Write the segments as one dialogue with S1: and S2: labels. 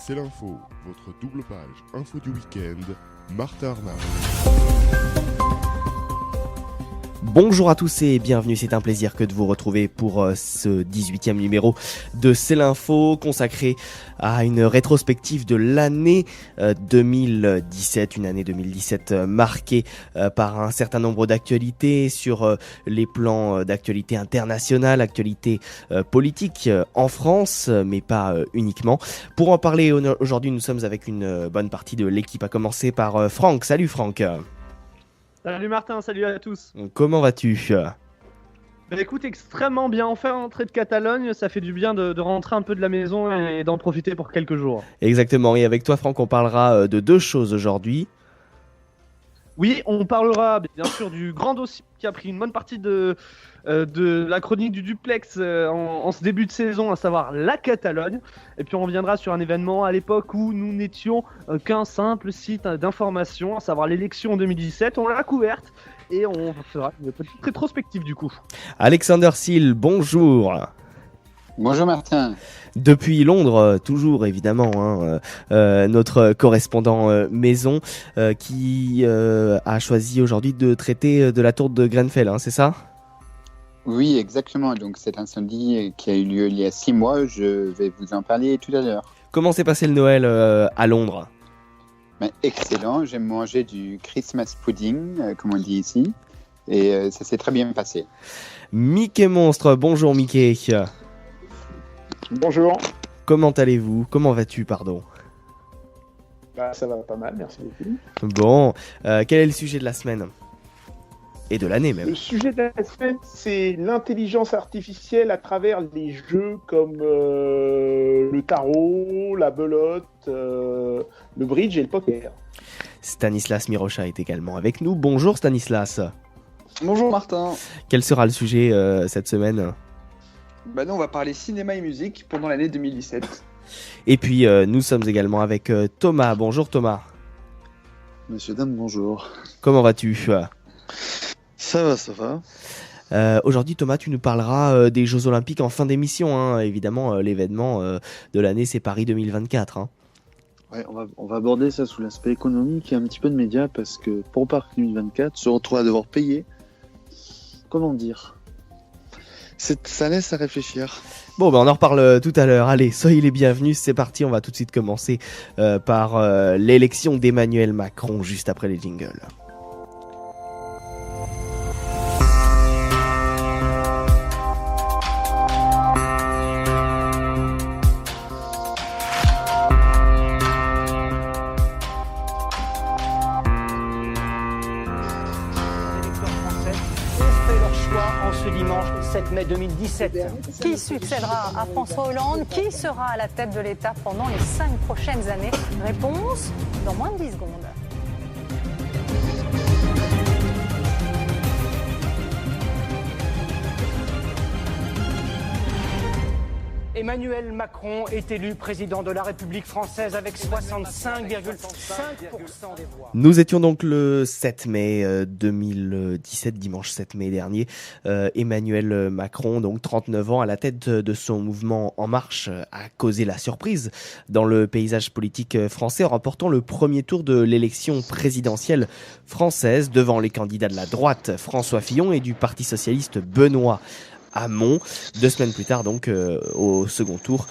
S1: C'est l'info, votre double page info du week-end, Martin Arnaud.
S2: Bonjour à tous et bienvenue, c'est un plaisir que de vous retrouver pour ce 18e numéro de C'est l'info consacré à une rétrospective de l'année 2017, une année 2017 marquée par un certain nombre d'actualités sur les plans d'actualité internationale, actualité politique en France, mais pas uniquement. Pour en parler aujourd'hui, nous sommes avec une bonne partie de l'équipe, à commencer par Franck. Salut Franck.
S3: Salut Martin, salut à tous.
S2: Comment vas-tu ?
S3: Écoute, extrêmement bien. Enfin, rentrée de Catalogne, ça fait du bien de rentrer un peu de la maison et d'en profiter pour quelques jours.
S2: Exactement, et avec toi Franck, on parlera de deux choses aujourd'hui.
S3: Oui, on parlera bien sûr du grand dossier qui a pris une bonne partie de la chronique du duplex en ce début de saison, à savoir la Catalogne. Et puis on reviendra sur un événement à l'époque où nous n'étions qu'un simple site d'information, à savoir l'élection en 2017. On l'a couverte et on fera une petite rétrospective du coup.
S2: Alexander Seal, bonjour.
S4: Bonjour Martin.
S2: Depuis Londres, toujours évidemment, notre correspondant maison qui a choisi aujourd'hui de traiter de la tour de Grenfell, c'est ça ?
S4: Oui, exactement. Donc cet incendie qui a eu lieu il y a 6 mois, je vais vous en parler tout à l'heure.
S2: Comment s'est passé le Noël à Londres ?
S4: Excellent, j'ai mangé du Christmas pudding, comme on dit ici, et ça s'est très bien passé.
S2: Mickey Monstre, bonjour Mickey.
S5: Bonjour.
S2: Comment allez-vous ? Comment vas-tu, pardon ?
S5: Ça va pas mal, merci beaucoup.
S2: Bon, quel est le sujet de la semaine ? Et de l'année même.
S5: Le sujet de la semaine, c'est l'intelligence artificielle à travers les jeux comme le tarot, la belote, le bridge et le poker.
S2: Stanislas Mirocha est également avec nous. Bonjour Stanislas.
S6: Bonjour Martin.
S2: Quel sera le sujet cette semaine ?
S6: Nous on va parler cinéma et musique pendant l'année 2017.
S2: Et puis nous sommes également avec Thomas. Bonjour Thomas.
S7: Monsieur, dame, bonjour.
S2: Comment vas-tu ?
S7: Ça va.
S2: Aujourd'hui Thomas, tu nous parleras des Jeux Olympiques en fin d'émission. Évidemment, l'événement de l'année, c'est Paris 2024.
S7: Ouais, on va aborder ça sous l'aspect économique et un petit peu de médias, parce que pour Paris 2024, se retrouver à devoir payer, comment dire, ça laisse à réfléchir.
S2: Bon, on en reparle tout à l'heure. Allez, soyez les bienvenus, c'est parti. On va tout de suite commencer par l'élection d'Emmanuel Macron, juste après les jingles.
S8: En ce dimanche 7 mai 2017. Qui succédera à François Hollande? Qui sera à la tête de l'État pendant les 5 prochaines années? Réponse dans moins de 10 secondes. Emmanuel Macron est élu président de la République française avec 65,5% des voix.
S2: Nous étions donc le 7 mai 2017, dimanche 7 mai dernier. Emmanuel Macron, donc 39 ans, à la tête de son mouvement En Marche, a causé la surprise dans le paysage politique français en remportant le premier tour de l'élection présidentielle française devant les candidats de la droite, François Fillon, et du Parti socialiste, Benoît Hamon. 2 semaines plus tard, donc au second tour,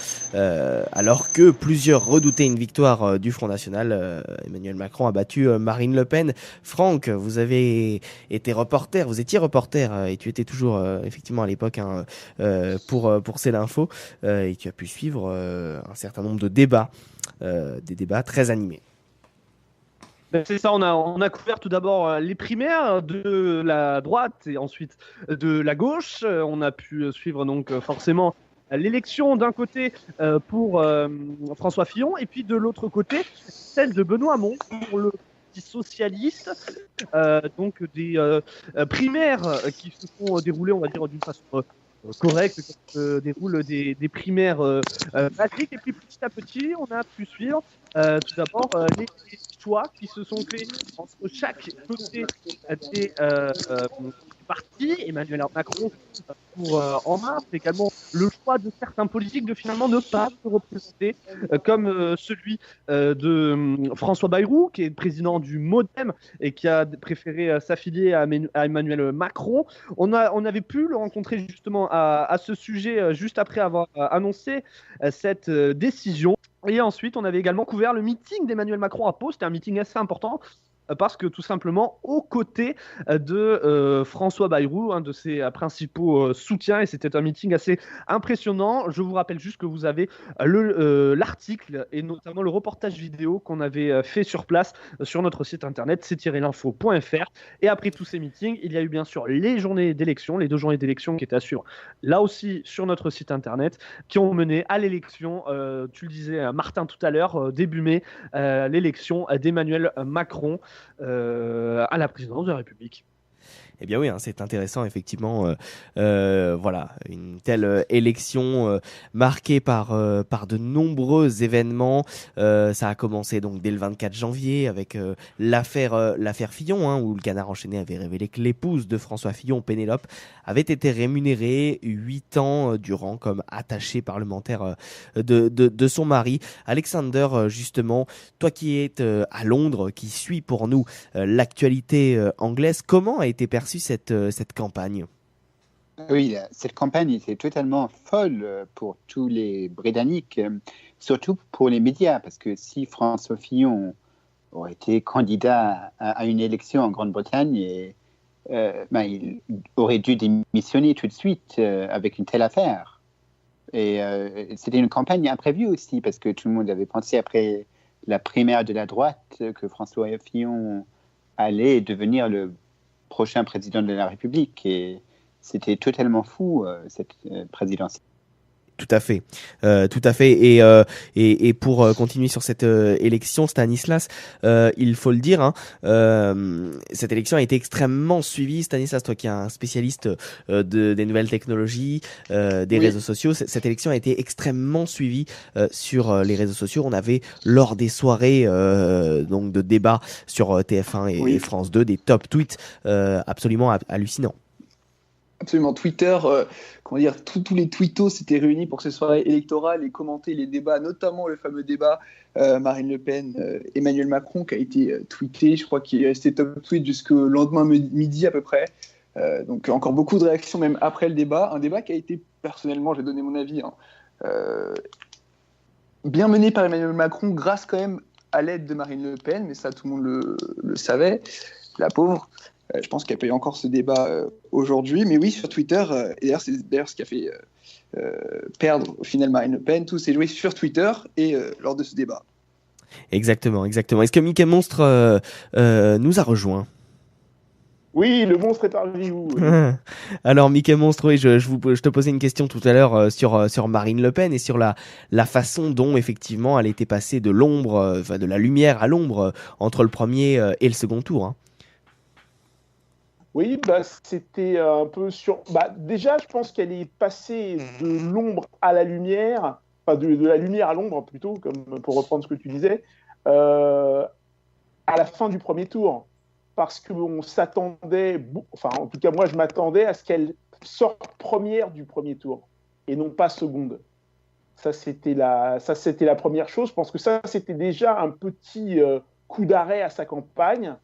S2: alors que plusieurs redoutaient une victoire du Front National, Emmanuel Macron a battu Marine Le Pen. Franck, vous avez été reporter, vous étiez reporter et tu étais toujours effectivement à l'époque pour C'est l'info, et tu as pu suivre un certain nombre de débats, des débats très animés.
S3: C'est ça, on a couvert tout d'abord les primaires de la droite et ensuite de la gauche. On a pu suivre donc forcément l'élection d'un côté pour François Fillon et puis de l'autre côté celle de Benoît Hamon pour le Parti socialiste. Donc des primaires qui se sont déroulées, on va dire, d'une façon correcte, comme se déroulent des primaires basiques. Et puis petit à petit, on a pu suivre tout d'abord les choix qui se sont faits entre chaque côté des partis. Emmanuel Macron pour En Marche, également le choix de certains politiques de finalement ne pas se représenter, comme celui de François Bayrou, qui est président du MoDem et qui a préféré s'affilier à Emmanuel Macron. On avait pu le rencontrer justement à ce sujet juste après avoir annoncé cette décision. Et ensuite, on avait également couvert le meeting d'Emmanuel Macron à Pau. C'était un meeting assez important parce que tout simplement aux côtés de François Bayrou, un de ses principaux soutiens, et c'était un meeting assez impressionnant. Je vous rappelle juste que vous avez l'article et notamment le reportage vidéo qu'on avait fait sur place sur notre site internet c-l'info.fr. Et après tous ces meetings, il y a eu bien sûr les journées d'élection, les 2 journées d'élection qui étaient assurées là aussi sur notre site internet, qui ont mené à l'élection, tu le disais Martin tout à l'heure, début mai, l'élection d'Emmanuel Macron à la présidence de la République.
S2: Eh bien oui, c'est intéressant effectivement. Voilà, une telle élection marquée par de nombreux événements. Ça a commencé donc dès le 24 janvier avec l'affaire Fillon, où le Canard enchaîné avait révélé que l'épouse de François Fillon, Pénélope, avait été rémunérée 8 ans durant comme attachée parlementaire de son mari. Alexander, justement, toi qui es à Londres, qui suis pour nous l'actualité anglaise, comment a été perçue cette campagne?
S4: Oui, cette campagne était totalement folle pour tous les Britanniques, surtout pour les médias, parce que si François Fillon aurait été candidat à une élection en Grande-Bretagne, il aurait dû démissionner tout de suite avec une telle affaire. Et c'était une campagne imprévue aussi, parce que tout le monde avait pensé après la primaire de la droite que François Fillon allait devenir le prochain président de la République, et c'était totalement fou cette présidentielle.
S2: Tout à fait. Et pour continuer sur cette élection, Stanislas, il faut le dire, cette élection a été extrêmement suivie. Stanislas, toi qui es un spécialiste des nouvelles technologies, des réseaux sociaux, cette élection a été extrêmement suivie sur les réseaux sociaux. On avait lors des soirées donc de débats sur TF1 et France 2 des top tweets absolument hallucinants.
S6: Absolument, Twitter, tous les twittos s'étaient réunis pour ces soirées électorales et commenter les débats, notamment le fameux débat Marine Le Pen, Emmanuel Macron, qui a été tweeté, je crois qu'il est resté top tweet jusqu'au lendemain midi à peu près. Donc encore beaucoup de réactions même après le débat. Un débat qui a été, personnellement, je vais donner mon avis, bien mené par Emmanuel Macron grâce quand même à l'aide de Marine Le Pen, mais ça tout le monde le savait, la pauvre. Je pense qu'il y a pas eu encore ce débat aujourd'hui, mais oui, sur Twitter, et d'ailleurs, c'est ce qui a fait perdre au final Marine Le Pen, tout s'est joué sur Twitter et lors de ce débat.
S2: Exactement. Est-ce que Mickey Monstre nous a rejoint?
S5: Oui, le monstre est parmi vous.
S2: Alors Mickey Monstre, oui, je te posais une question tout à l'heure sur Marine Le Pen et sur la façon dont effectivement elle était passée de l'ombre, de la lumière à l'ombre entre le premier et le second tour.
S5: Oui, c'était un peu déjà, je pense qu'elle est passée de l'ombre à la lumière, enfin de la lumière à l'ombre plutôt, comme pour reprendre ce que tu disais, à la fin du premier tour. Parce qu'on s'attendait, enfin en tout cas moi je m'attendais à ce qu'elle sorte première du premier tour et non pas seconde. Ça c'était la première chose. Je pense que ça c'était déjà un petit coup d'arrêt à sa campagne.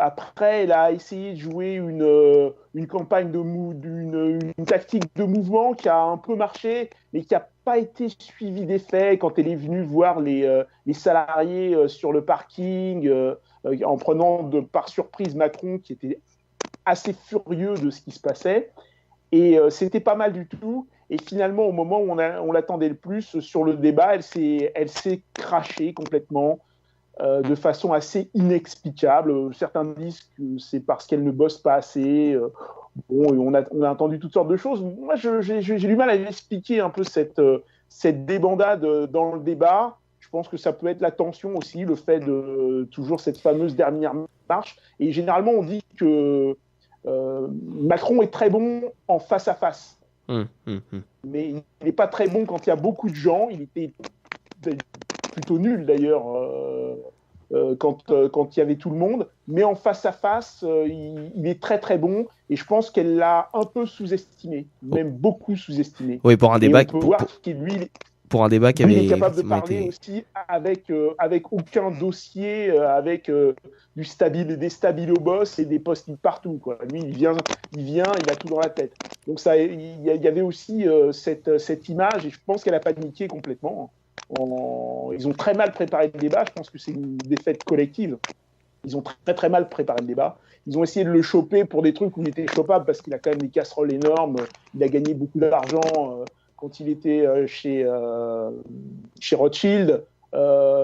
S5: Après, elle a essayé de jouer une campagne une tactique de mouvement qui a un peu marché, mais qui n'a pas été suivie d'effet quand elle est venue voir les salariés sur le parking, en prenant par surprise Macron, qui était assez furieux de ce qui se passait. Et c'était pas mal du tout. Et finalement, au moment où on l'attendait le plus sur le débat, elle s'est crachée complètement. De façon assez inexplicable. Certains disent que c'est parce qu'elle ne bosse pas assez. On a entendu toutes sortes de choses. Moi, j'ai du mal à expliquer un peu cette débandade dans le débat. Je pense que ça peut être la tension aussi, le fait de toujours cette fameuse dernière marche. Et généralement, on dit que Macron est très bon en face à face. Mais il n'est pas très bon quand il y a beaucoup de gens. Il était plutôt nul d'ailleurs quand il y avait tout le monde, mais en face à face, il est très très bon, et je pense qu'elle l'a un peu sous-estimé, même beaucoup sous-estimé.
S2: Oui, pour un débat,
S5: Et on peut voir qu'il lui,
S2: pour un débat qui
S5: lui,
S2: avait
S5: il est capable de
S2: effectivement
S5: parler
S2: été...
S5: aussi avec aucun dossier, avec des stabilos boss et des post-it partout, quoi. Lui, il vient, il a tout dans la tête. Donc ça, il y avait aussi cette image, et je pense qu'elle a paniqué complètement. Ils ont très mal préparé le débat. Je pense que c'est une défaite collective. Ils ont très très mal préparé le débat. Ils ont essayé de le choper pour des trucs où il était chopable, parce qu'il a quand même des casseroles énormes. Il a gagné beaucoup d'argent quand il était chez Rothschild.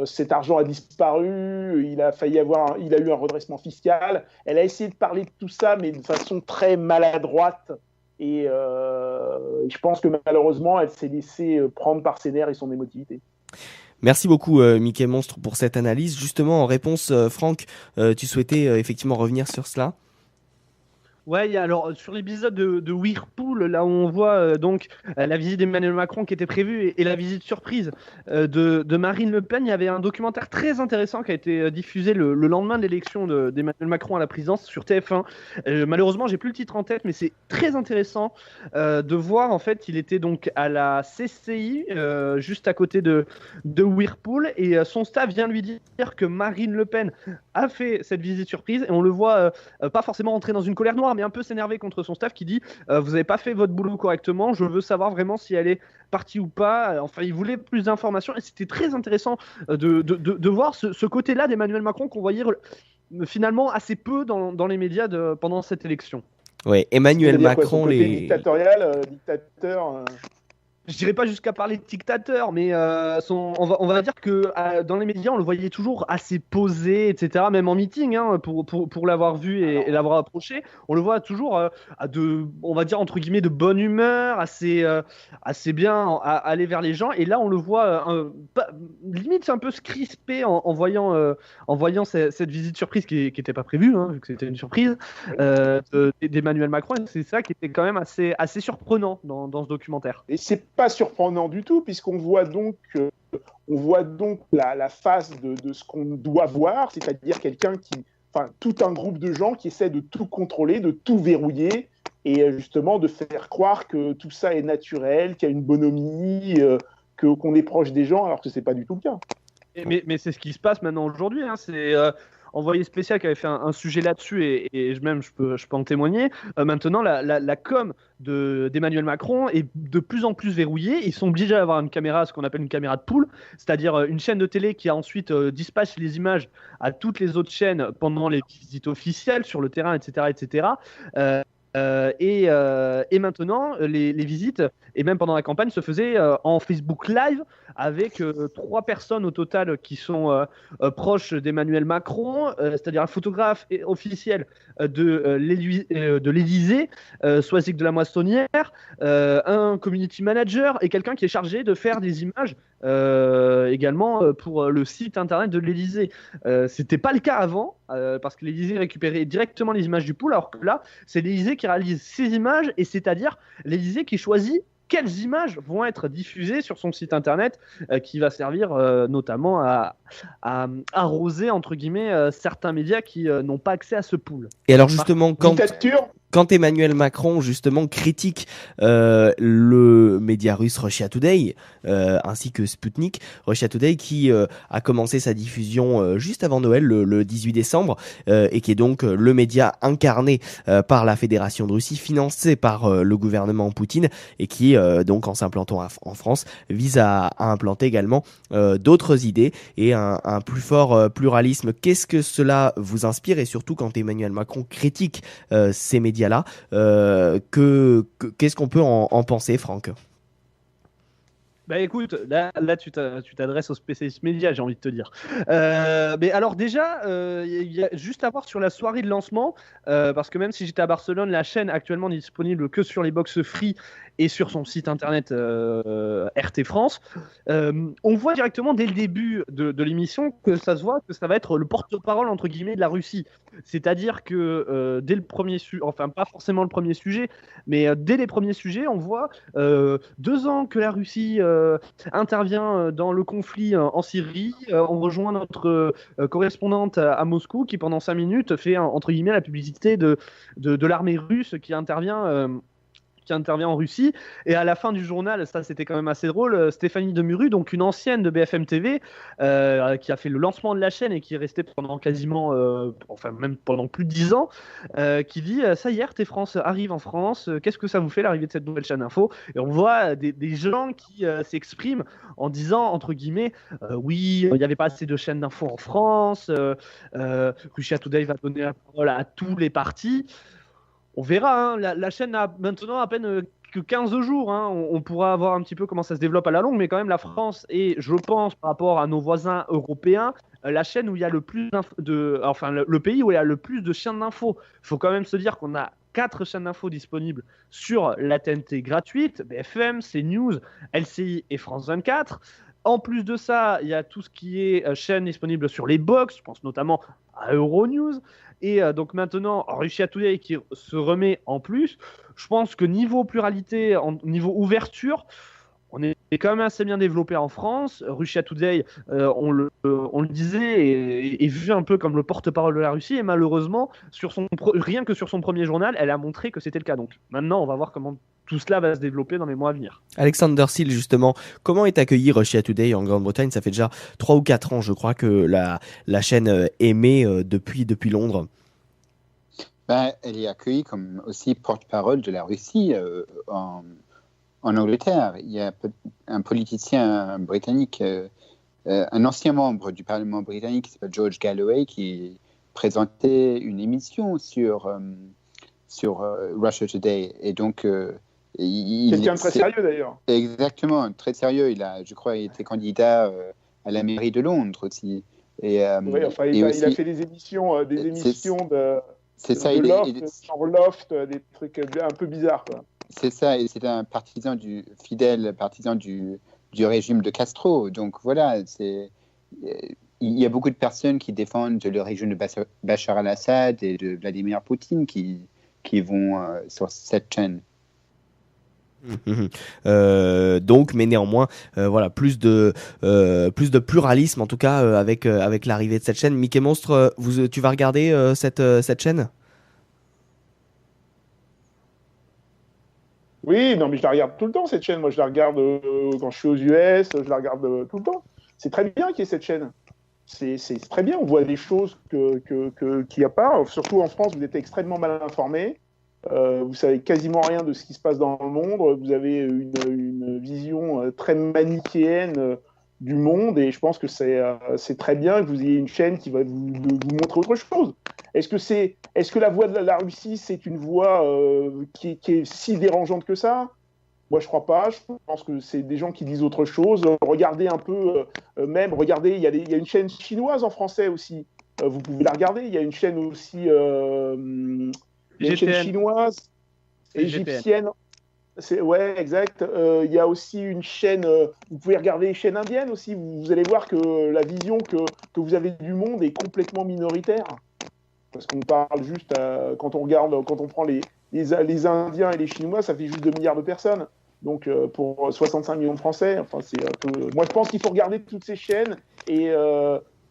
S5: Cet argent a disparu. Il a eu un redressement fiscal. Elle a essayé de parler de tout ça, mais de façon très maladroite. Et je pense que malheureusement, elle s'est laissée prendre par ses nerfs et son émotivité.
S2: Merci beaucoup Mickey Monstre pour cette analyse. Justement, en réponse, Franck, tu souhaitais effectivement revenir sur cela ?
S3: Ouais, alors sur l'épisode de Whirlpool, là où on voit donc la visite d'Emmanuel Macron qui était prévue et la visite surprise de Marine Le Pen, il y avait un documentaire très intéressant qui a été diffusé le lendemain de l'élection d'Emmanuel Macron à la présidence sur TF1. Malheureusement, j'ai plus le titre en tête, mais c'est très intéressant de voir. En fait, il était donc à la CCI, juste à côté de Whirlpool, et son staff vient lui dire que Marine Le Pen a fait cette visite surprise, et on le voit pas forcément entrer dans une colère noire, mais un peu s'énerver contre son staff qui dit vous n'avez pas fait votre boulot correctement, je veux savoir vraiment si elle est partie ou pas. Enfin, il voulait plus d'informations, et c'était très intéressant de voir ce côté-là d'Emmanuel Macron qu'on voyait finalement assez peu dans les médias pendant cette élection.
S2: Ouais, Emmanuel Macron,
S5: dictateur.
S3: Je dirais pas jusqu'à parler de dictateur, mais on va dire que dans les médias, on le voyait toujours assez posé, etc. Même en meeting, hein, pour l'avoir vu et l'avoir approché, on le voit toujours on va dire entre guillemets, de bonne humeur, assez bien à aller vers les gens. Et là, on le voit limite un peu se crisper en voyant cette visite surprise qui n'était pas prévue, hein, vu que c'était une surprise d'Emmanuel Macron. Et c'est ça qui était quand même assez surprenant dans ce documentaire.
S5: Et c'est pas surprenant du tout, puisqu'on voit donc la face de ce qu'on doit voir, c'est-à-dire tout un groupe de gens qui essaient de tout contrôler, de tout verrouiller, et justement de faire croire que tout ça est naturel, qu'il y a une bonhomie, qu'on est proche des gens, alors que c'est pas du tout le cas.
S3: Mais c'est ce qui se passe maintenant aujourd'hui, hein. C'est Envoyé spécial qui avait fait un sujet là-dessus, et même je peux en témoigner. Maintenant, la com d'Emmanuel Macron est de plus en plus verrouillée. Ils sont obligés d'avoir une caméra, ce qu'on appelle une caméra de poule, c'est-à-dire une chaîne de télé qui a ensuite dispatche les images à toutes les autres chaînes pendant les visites officielles sur le terrain, etc., etc. Et maintenant, les visites, et même pendant la campagne, se faisaient en Facebook Live avec 3 personnes au total qui sont proches d'Emmanuel Macron, c'est-à-dire un photographe officiel de l'Élysée, Soisic de la Moissonnière, un community manager et quelqu'un qui est chargé de faire des images également pour le site internet de l'Élysée. C'était pas le cas avant, parce que l'Élysée récupérait directement les images du pool, alors que là, c'est l'Élysée qui réalise ces images, et c'est-à-dire l'Élysée qui choisit quelles images vont être diffusées sur son site internet, qui va servir notamment à arroser entre guillemets certains médias qui n'ont pas accès à ce pool.
S2: Et alors justement, quand Emmanuel Macron justement critique le média russe Russia Today ainsi que Sputnik, Russia Today qui a commencé sa diffusion juste avant Noël, le 18 décembre, et qui est donc le média incarné par la Fédération de Russie, financé par le gouvernement Poutine, et qui donc en s'implantant en France vise à implanter également d'autres idées et un plus fort pluralisme. Qu'est-ce que cela vous inspire, et surtout quand Emmanuel Macron critique ces médias-là, qu'est-ce qu'on peut en penser, Franck ?
S3: Bah écoute, là tu t'adresses aux spécialistes médias, j'ai envie de te dire. Mais alors déjà, il y a juste à voir sur la soirée de lancement, parce que même si j'étais à Barcelone, la chaîne actuellement n'est disponible que sur les box free et sur son site internet RT France. On voit directement dès le début de l'émission que ça se voit que ça va être le porte-parole entre guillemets de la Russie. C'est-à-dire que dès le premier sujet, enfin pas forcément le premier sujet, mais dès les premiers sujets, on voit 2 ans que la Russie intervient dans le conflit en Syrie. On rejoint notre correspondante à Moscou qui, pendant 5 minutes, fait entre guillemets la publicité de l'armée russe qui intervient en Russie. Et à la fin du journal, ça c'était quand même assez drôle, Stéphanie Demuru, donc une ancienne de BFM TV, qui a fait le lancement de la chaîne et qui est restée pendant quasiment, même pendant plus de 10 ans, qui dit ça y est, RT France arrive en France, qu'est-ce que ça vous fait l'arrivée de cette nouvelle chaîne info? Et on voit des gens qui s'expriment en disant, entre guillemets, oui, il n'y avait pas assez de chaînes d'info en France, Russia Today va donner la parole à tous les partis. On verra, hein. La chaîne a maintenant à peine que 15 jours. Hein. On pourra voir un petit peu comment ça se développe à la longue, mais quand même la France est, je pense, par rapport à nos voisins européens, la chaîne où il y a le plus le pays où il y a le plus de chaînes d'infos. Il faut quand même se dire qu'on a 4 chaînes d'infos disponibles sur la TNT gratuite, BFM, CNews, LCI et France 24. En plus de ça, il y a tout ce qui est chaîne disponible sur les box, je pense notamment à Euronews. Et donc maintenant, Russia Today qui se remet en plus. Je pense que niveau pluralité, niveau ouverture, on est quand même assez bien développé en France. Russia Today, on le disait, est vu un peu comme le porte-parole de la Russie. Et malheureusement, rien que sur son premier journal, elle a montré que c'était le cas. Donc maintenant, on va voir comment tout cela va se développer dans les mois à venir.
S2: Alexander Seal, justement, comment est accueilli Russia Today en Grande-Bretagne? Ça fait déjà 3 ou 4 ans, je crois, que la chaîne émet depuis Londres.
S4: Elle est accueillie comme aussi porte-parole de la Russie en Angleterre. Il y a un politicien britannique, un ancien membre du Parlement britannique qui s'appelle George Galloway, qui présentait une émission sur Russia Today. Et donc,
S5: quelqu'un de très sérieux d'ailleurs.
S4: Exactement, très sérieux. Je crois, il était candidat à la mairie de Londres aussi.
S5: Oui, enfin, il a fait des émissions
S4: c'est ça,
S5: genre Loft, des trucs un peu bizarres, quoi.
S4: C'est ça, et c'est un fidèle partisan du régime de Castro. Donc voilà, il y a beaucoup de personnes qui défendent le régime de Bachar al-Assad et de Vladimir Poutine qui vont sur cette chaîne.
S2: Donc, mais néanmoins, voilà, plus de pluralisme en tout cas avec l'arrivée de cette chaîne. Mickey Monstre, tu vas regarder cette chaîne?
S5: Oui, non, mais je la regarde tout le temps, cette chaîne. Moi, je la regarde quand je suis aux US, je la regarde tout le temps. C'est très bien qu'il y ait cette chaîne. C'est très bien, on voit des choses qu'il n'y a pas. Surtout en France, vous êtes extrêmement mal informés. Vous savez quasiment rien de ce qui se passe dans le monde. Vous avez une vision très manichéenne du monde, et je pense que c'est très bien que vous ayez une chaîne qui va vous montrer autre chose. Est-ce que la voix de la Russie, c'est une voix qui est si dérangeante que ça? Moi, je crois pas. Je pense que c'est des gens qui disent autre chose. Regardez un peu, regardez, il y a une chaîne chinoise en français aussi. Vous pouvez la regarder. Il y a une chaîne aussi, une chaîne chinoise, égyptienne. Ouais, exact. Il y a aussi une chaîne. Vous pouvez regarder les chaînes indiennes aussi. Vous allez voir que la vision que vous avez du monde est complètement minoritaire. Parce qu'on parle juste, quand on prend les Indiens et les Chinois, ça fait juste 2 milliards de personnes. Donc pour 65 millions de Français, enfin c'est un peu. Moi je pense qu'il faut regarder toutes ces chaînes et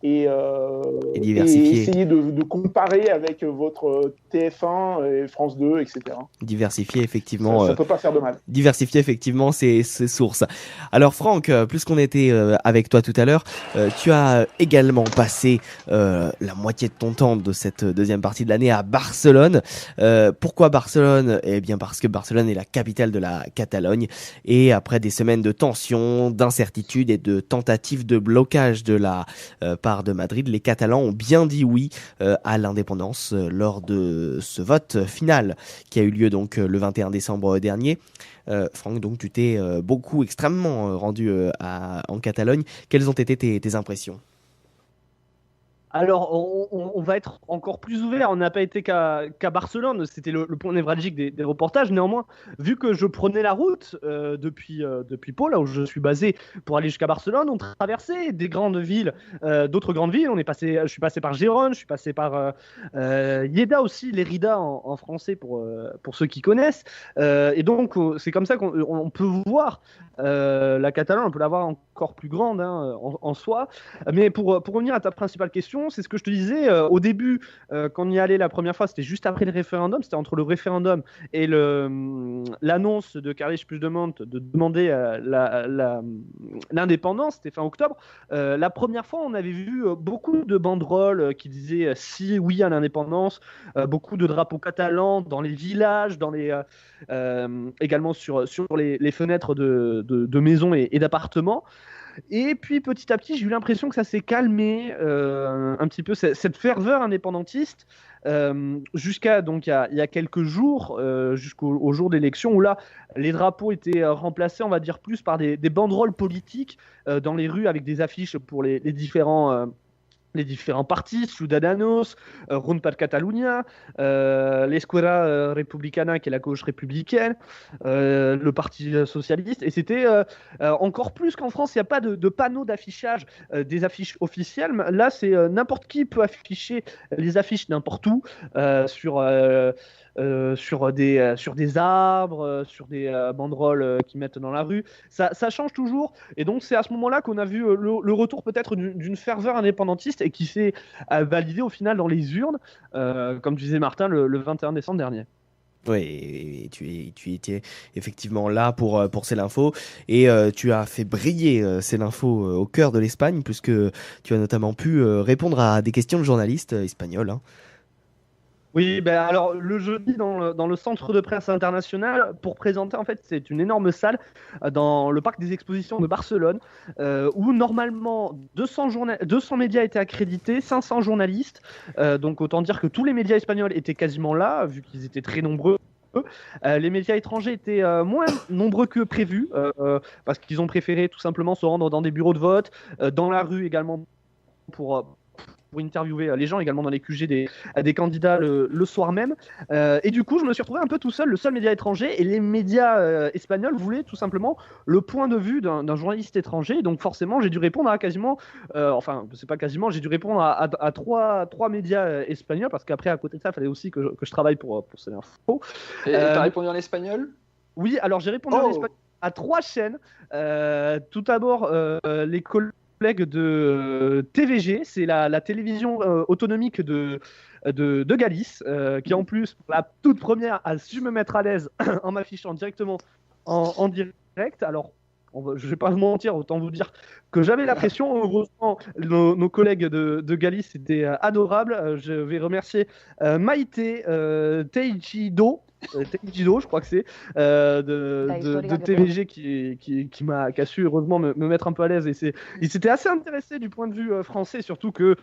S5: essayer de comparer avec votre TF1 et France 2, etc.
S2: Diversifier effectivement.
S5: Ça ne peut pas faire de mal.
S2: Diversifier effectivement ses sources. Alors Franck, puisqu'on était avec toi tout à l'heure, tu as également passé la moitié de ton temps de cette deuxième partie de l'année à Barcelone. Pourquoi Barcelone? Eh bien parce que Barcelone est la capitale de la Catalogne, et après des semaines de tensions, d'incertitudes et de tentatives de blocage de la part de Madrid, les Catalans ont bien dit oui à l'indépendance lors de ce vote final qui a eu lieu donc le 21 décembre dernier. Franck, donc tu t'es extrêmement rendu en Catalogne. Quelles ont été tes impressions?
S3: Alors, on va être encore plus ouvert. On n'a pas été qu'à Barcelone. C'était le point névralgique des reportages. Néanmoins, vu que je prenais la route depuis Pau, là où je suis basé, pour aller jusqu'à Barcelone, on traversait des grandes villes, d'autres grandes villes. Je suis passé par Gérone, je suis passé par Lleida aussi, Lérida en français pour ceux qui connaissent. Et donc, c'est comme ça qu'on peut voir la Catalogne. On peut la voir encore plus grande en soi. Mais pour revenir à ta principale question, c'est ce que je te disais au début, quand on y allait la première fois, c'était juste après le référendum, c'était entre le référendum et l'annonce de Carles Puigdemont de demander l'indépendance, c'était fin octobre. La première fois, on avait vu beaucoup de banderoles qui disaient si, oui à l'indépendance, beaucoup de drapeaux catalans dans les villages, également sur les fenêtres de maisons et d'appartements. Et puis petit à petit, j'ai eu l'impression que ça s'est calmé un petit peu, cette ferveur indépendantiste, jusqu'à donc il y a quelques jours, jusqu'au jour d'élection, où là, les drapeaux étaient remplacés, on va dire, plus par des banderoles politiques dans les rues avec des affiches pour les différents partis, Ciudadanos, Junts per Catalunya, l'Esquerra Republicana, qui est la gauche républicaine, le Parti socialiste. Et c'était encore plus qu'en France, il n'y a pas de panneau d'affichage des affiches officielles. Là, c'est n'importe qui peut afficher les affiches n'importe où, sur des arbres, sur des banderoles qu'ils mettent dans la rue. Ça change toujours. Et donc, c'est à ce moment-là qu'on a vu le retour peut-être d'une ferveur indépendantiste et qui s'est validé au final dans les urnes, comme tu disais Martin, le 21 décembre dernier.
S2: Oui, et tu étais effectivement là pour C'est l'Info, et tu as fait briller C'est l'Info au cœur de l'Espagne, puisque tu as notamment pu répondre à des questions de journalistes espagnols, hein.
S3: Oui, ben alors le jeudi dans le centre de presse international, pour présenter, en fait, c'est une énorme salle dans le parc des expositions de Barcelone, où normalement 200 médias étaient accrédités, 500 journalistes, donc autant dire que tous les médias espagnols étaient quasiment là, vu qu'ils étaient très nombreux. Les médias étrangers étaient moins nombreux que prévu, parce qu'ils ont préféré tout simplement se rendre dans des bureaux de vote, dans la rue également, pour interviewer les gens, également dans les QG des candidats le soir même. Et du coup, je me suis retrouvé un peu tout seul, le seul média étranger, et les médias espagnols voulaient tout simplement le point de vue d'un journaliste étranger. Donc forcément, j'ai dû répondre à quasiment, c'est pas quasiment, j'ai dû répondre à trois médias espagnols, parce qu'après, à côté de ça, il fallait aussi que je travaille pour C'est l'Info.
S6: Et t'as répondu en espagnol ?
S3: Oui, alors j'ai répondu en espagnol à 3 chaînes. Tout d'abord, les collègues de TVG, c'est la télévision autonomique de Galice, qui en plus, pour la toute première, a su me mettre à l'aise en m'affichant directement en direct. Alors, je ne vais pas vous mentir, autant vous dire que j'avais la pression. Heureusement, nos collègues de Galice étaient adorables. Je vais remercier Maïté Teijido, je crois que c'est, de TVG qui a su heureusement me mettre un peu à l'aise. Et il s'était assez intéressé du point de vue français, surtout que,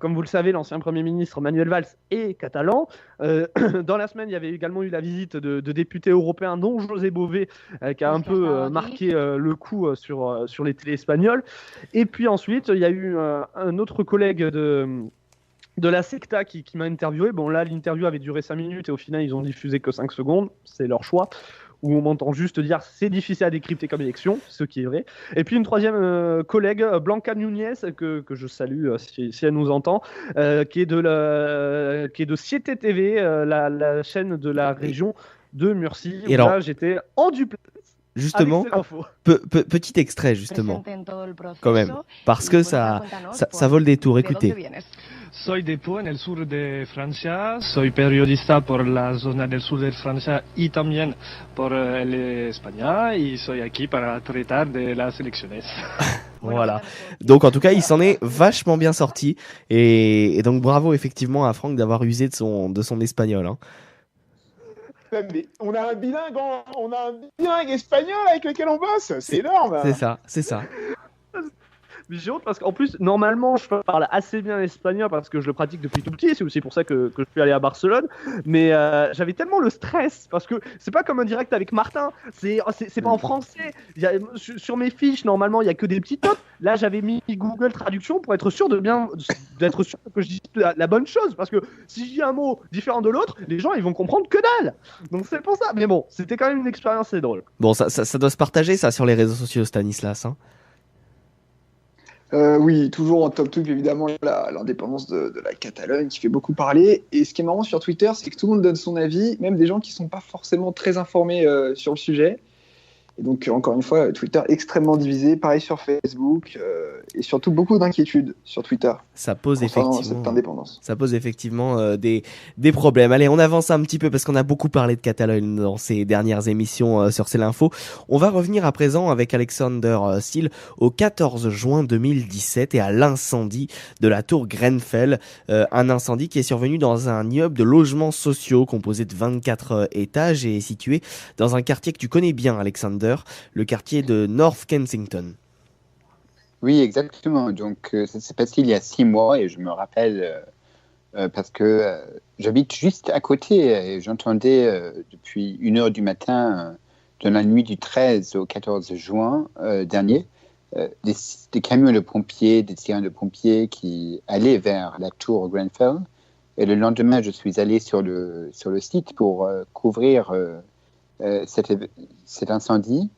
S3: comme vous le savez, l'ancien Premier ministre Manuel Valls est catalan. Dans la semaine, il y avait également eu la visite de députés européens, dont José Bové, qui a un peu marqué le coup sur les télés espagnoles. Et puis ensuite, il y a eu un autre collègue de la secta qui m'a interviewé. Bon, là, l'interview avait duré 5 minutes et au final, ils ont diffusé que 5 secondes. C'est leur choix. Où on m'entend juste dire c'est difficile à décrypter comme élection, ce qui est vrai. Et puis une troisième collègue, Blanca Núñez, que je salue si elle nous entend, qui est de Siete TV, la chaîne de la région de Murcie. Et là, j'étais en duplex.
S2: Justement, petit extrait justement, quand même, parce que ça vole des tours. Écoutez.
S9: Soy de Pau, en el sur de Francia. Soy periodista por la zona del sur de Francia y también por España. Y soy aquí para tratar de las elecciones.
S2: Voilà. Donc en tout cas, il s'en est vachement bien sorti. Et donc bravo effectivement à Franck d'avoir usé de son espagnol, hein.
S5: Mais on a un bilingue espagnol avec lequel on bosse. C'est énorme.
S2: C'est ça.
S3: Mais j'ai honte parce qu'en plus, normalement, je parle assez bien espagnol parce que je le pratique depuis tout petit. C'est aussi pour ça que je suis allé à Barcelone. Mais j'avais tellement le stress parce que c'est pas comme un direct avec Martin. C'est pas en français. Sur mes fiches, normalement, il y a que des petites notes. Là, j'avais mis Google Traduction pour être sûr d'être sûr que je dis la bonne chose. Parce que si je dis un mot différent de l'autre, les gens ils vont comprendre que dalle. Donc c'est pour ça. Mais bon, c'était quand même une expérience assez drôle.
S2: Bon, ça doit se partager ça sur les réseaux sociaux, Stanislas. Hein.
S6: Oui, toujours en top 2, évidemment, l'indépendance de la Catalogne qui fait beaucoup parler. Et ce qui est marrant sur Twitter, c'est que tout le monde donne son avis, même des gens qui ne sont pas forcément très informés sur le sujet. Et donc, encore une fois, Twitter extrêmement divisé, pareil sur Facebook, et surtout beaucoup d'inquiétudes sur Twitter.
S2: Ça pose effectivement
S6: cette indépendance.
S2: Ça pose effectivement des problèmes. Allez, on avance un petit peu parce qu'on a beaucoup parlé de Catalogne dans ces dernières émissions sur C'est l'Info. On va revenir à présent avec Alexander Seal au 14 juin 2017 et à l'incendie de la tour Grenfell. Un incendie qui est survenu dans un immeuble de logements sociaux composé de 24 étages et situé dans un quartier que tu connais bien, Alexander, le quartier de North Kensington.
S4: Oui, exactement. Donc, ça s'est passé il y a 6 mois et je me rappelle parce que j'habite juste à côté et j'entendais depuis 1h du matin de la nuit du 13 au 14 juin dernier des camions de pompiers, des sirènes de pompiers qui allaient vers la tour Grenfell. Et le lendemain, je suis allé sur le site pour couvrir cet incendie.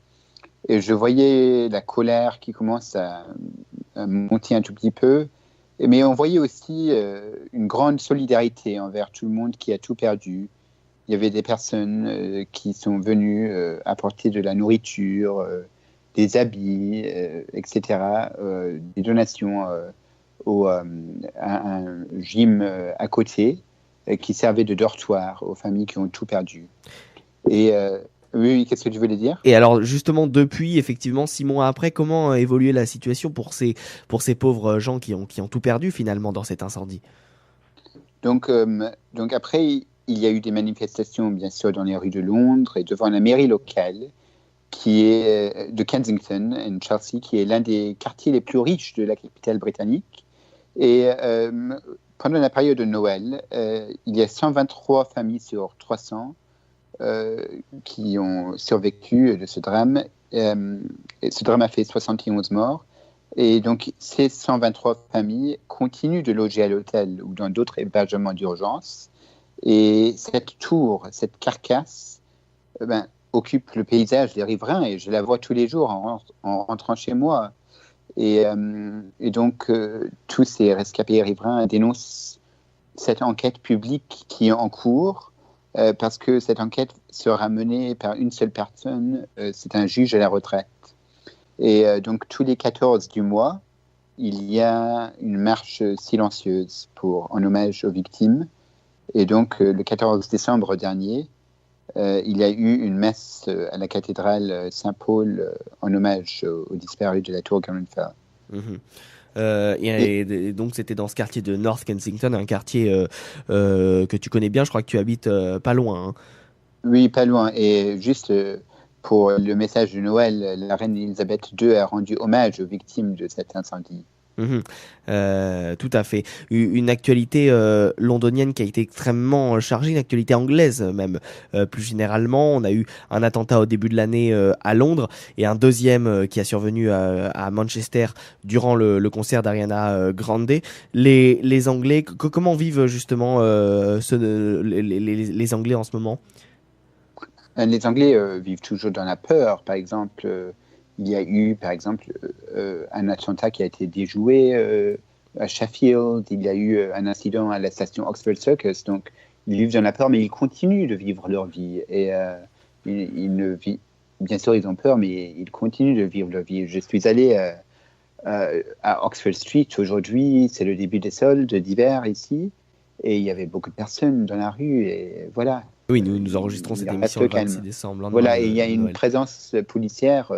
S4: Et je voyais la colère qui commence à monter un tout petit peu. Mais on voyait aussi une grande solidarité envers tout le monde qui a tout perdu. Il y avait des personnes qui sont venues apporter de la nourriture, des habits, etc., des donations à un gym à côté qui servait de dortoir aux familles qui ont tout perdu. Et oui, qu'est-ce que tu voulais dire ?
S2: Et alors justement, depuis, effectivement, 6 mois après, comment a évolué la situation pour ces pauvres gens qui ont tout perdu finalement dans cet incendie ?
S4: Donc après, il y a eu des manifestations, bien sûr, dans les rues de Londres et devant la mairie locale qui est de Kensington, en Chelsea, qui est l'un des quartiers les plus riches de la capitale britannique. Et pendant la période de Noël, il y a 123 familles sur 300 qui ont survécu de ce drame. Et ce drame a fait 71 morts. Et donc, ces 123 familles continuent de loger à l'hôtel ou dans d'autres hébergements d'urgence. Et cette tour, cette carcasse, occupe le paysage des riverains et je la vois tous les jours en rentrant chez moi. Et donc, tous ces rescapés riverains dénoncent cette enquête publique qui est en cours parce que cette enquête sera menée par une seule personne, c'est un juge à la retraite. Et donc, tous les 14 du mois, il y a une marche silencieuse en hommage aux victimes. Et donc, le 14 décembre dernier, il y a eu une messe à la cathédrale Saint-Paul en hommage aux disparus de la tour Grenfell.
S2: Et donc, c'était dans ce quartier de North Kensington, un quartier que tu connais bien. Je crois que tu habites pas loin. Hein.
S4: Oui, pas loin. Et juste pour le message de Noël, la reine Elisabeth II a rendu hommage aux victimes de cet incendie.
S2: Tout à fait. Une actualité londonienne qui a été extrêmement chargée, une actualité anglaise même. Plus généralement, on a eu un attentat au début de l'année à Londres et un deuxième qui a survenu à Manchester durant le concert d'Ariana Grande. Les Anglais, comment vivent justement les Anglais en ce moment ?
S4: Les Anglais vivent toujours dans la peur. Par exemple, il y a eu, par exemple, un attentat qui a été déjoué à Sheffield. Il y a eu un incident à la station Oxford Circus. Donc, ils vivent dans la peur, mais ils continuent de vivre leur vie. Et bien sûr, ils ont peur, mais ils continuent de vivre leur vie. Je suis allé à Oxford Street aujourd'hui. C'est le début des soldes d'hiver ici. Et il y avait beaucoup de personnes dans la rue. Et voilà.
S2: Oui, nous enregistrons cette émission le 26 décembre.
S4: Voilà, et il y a une présence policière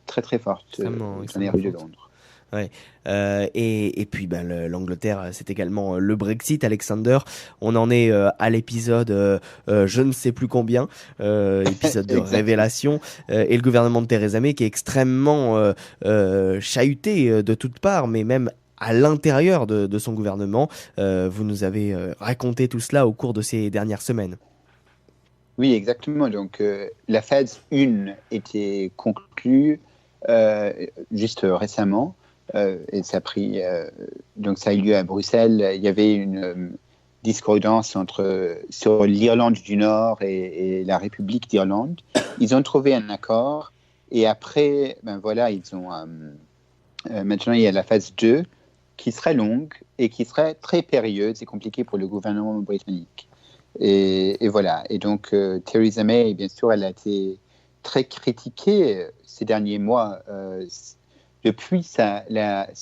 S4: très très forte dans les rues de Londres.
S2: Ouais. Et puis l'Angleterre, c'est également le Brexit, Alexander. On en est à l'épisode je ne sais plus combien, épisode de révélation, et le gouvernement de Theresa May qui est extrêmement chahuté de toutes parts, mais même à l'intérieur de son gouvernement. Vous nous avez raconté tout cela au cours de ces dernières semaines.
S4: Oui, exactement. Donc, la phase 1 était conclue juste récemment. Et ça a pris, donc ça a eu lieu à Bruxelles. Il y avait une discordance sur l'Irlande du Nord et la République d'Irlande. Ils ont trouvé un accord et après, maintenant il y a la phase 2 qui serait longue et qui serait très périlleuse et compliquée pour le gouvernement britannique. Et voilà. Et donc Theresa May, bien sûr, elle a été très critiquée ces derniers mois. Depuis sa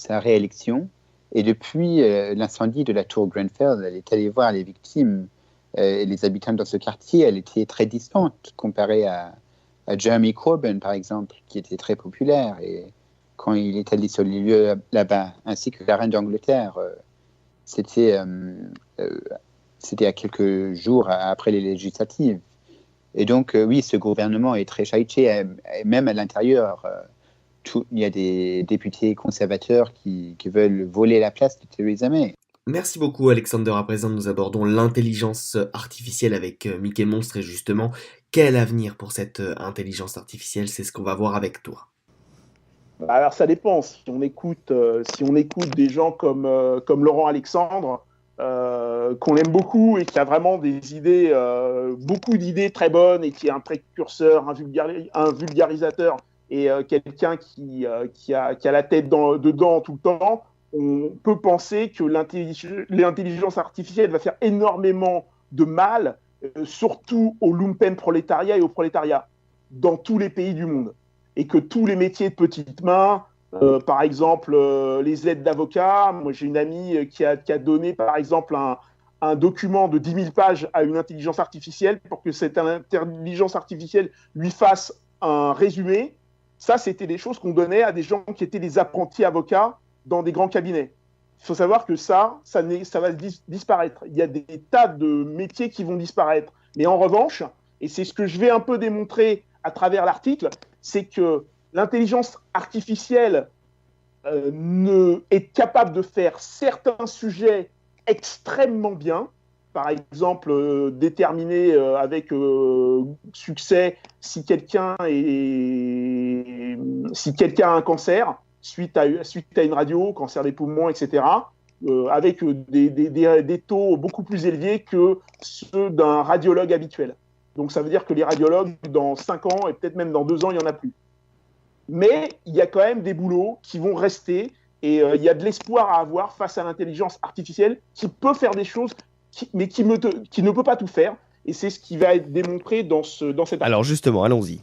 S4: réélection et depuis l'incendie de la tour Grenfell, elle est allée voir les victimes et les habitants dans ce quartier. Elle était très distante comparée à Jeremy Corbyn, par exemple, qui était très populaire. Et quand il est allé sur les lieux là-bas, ainsi que la reine d'Angleterre, c'était à quelques jours après les législatives. Et donc, oui, ce gouvernement est très chahuté, même à l'intérieur. Il y a des députés conservateurs qui veulent voler la place de Theresa May.
S2: Merci beaucoup Alexander. À présent, nous abordons l'intelligence artificielle avec Mickey Monstre. Et justement, quel avenir pour cette intelligence artificielle? C'est ce qu'on va voir avec toi.
S5: Alors ça dépend. Si on écoute des gens comme Laurent Alexandre, qu'on aime beaucoup et qui a vraiment des idées, beaucoup d'idées très bonnes et qui est un précurseur, un vulgarisateur et quelqu'un qui a la tête dedans tout le temps, on peut penser que l'intelligence artificielle va faire énormément de mal, surtout au lumpenprolétariat et au prolétariat, dans tous les pays du monde. Et que tous les métiers de petites mains, par exemple les aides d'avocat, moi j'ai une amie qui a donné par exemple un document de 10 000 pages à une intelligence artificielle pour que cette intelligence artificielle lui fasse un résumé. Ça, c'était des choses qu'on donnait à des gens qui étaient des apprentis avocats dans des grands cabinets. Il faut savoir que ça va disparaître. Il y a des tas de métiers qui vont disparaître. Mais en revanche, et c'est ce que je vais un peu démontrer à travers l'article, c'est que l'intelligence artificielle est capable de faire certains sujets extrêmement bien. Par exemple, déterminer avec succès si quelqu'un a un cancer suite à une radio, cancer des poumons, etc., avec des taux beaucoup plus élevés que ceux d'un radiologue habituel. Donc ça veut dire que les radiologues, dans 5 ans et peut-être même dans 2 ans, il n'y en a plus. Mais il y a quand même des boulots qui vont rester et il y a de l'espoir à avoir face à l'intelligence artificielle qui peut faire des choses mais qui ne peut pas tout faire, et c'est ce qui va être démontré dans cet article.
S2: Alors justement, allons-y.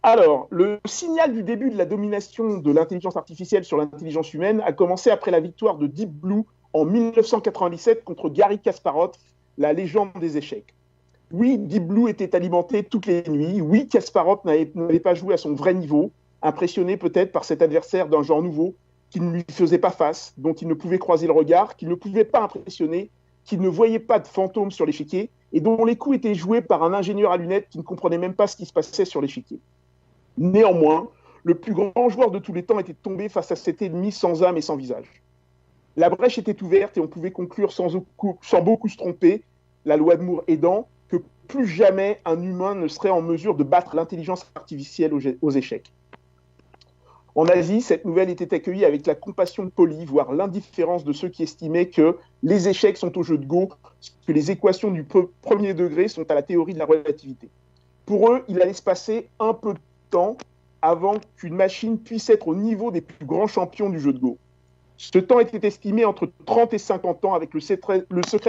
S5: Alors, le signal du début de la domination de l'intelligence artificielle sur l'intelligence humaine a commencé après la victoire de Deep Blue en 1997 contre Garry Kasparov, la légende des échecs. Oui, Deep Blue était alimenté toutes les nuits. Oui, Kasparov n'avait pas joué à son vrai niveau, impressionné peut-être par cet adversaire d'un genre nouveau, qui ne lui faisait pas face, dont il ne pouvait croiser le regard, qui ne pouvait pas impressionner, qui ne voyait pas de fantômes sur l'échiquier, et dont les coups étaient joués par un ingénieur à lunettes qui ne comprenait même pas ce qui se passait sur l'échiquier. Néanmoins, le plus grand joueur de tous les temps était tombé face à cet ennemi sans âme et sans visage. La brèche était ouverte et on pouvait conclure sans beaucoup se tromper, la loi de Moore aidant, que plus jamais un humain ne serait en mesure de battre l'intelligence artificielle aux échecs. En Asie, cette nouvelle était accueillie avec la compassion polie, voire l'indifférence de ceux qui estimaient que les échecs sont au jeu de Go, que les équations du premier degré sont à la théorie de la relativité. Pour eux, il allait se passer un peu de temps avant qu'une machine puisse être au niveau des plus grands champions du jeu de Go. Ce temps était estimé entre 30 et 50 ans, avec le secret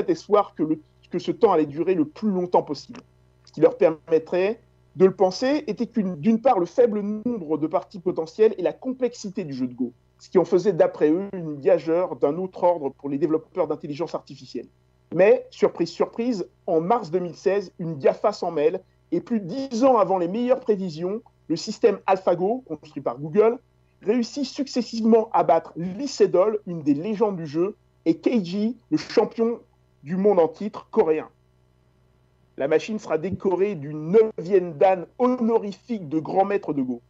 S5: espoir que ce temps allait durer le plus longtemps possible. Ce qui leur permettrait de le penser était d'une part le faible nombre de parties potentielles et la complexité du jeu de Go, ce qui en faisait d'après eux une gageure d'un autre ordre pour les développeurs d'intelligence artificielle. Mais, surprise, surprise, en mars 2016, une GAFA s'en mêle, et plus de 10 ans avant les meilleures prévisions, le système AlphaGo, construit par Google, réussit successivement à battre Lee Sedol, une des légendes du jeu, et Keiji, le champion du monde en titre coréen. La machine sera décorée d'une 9e dan honorifique de grand maître de Go.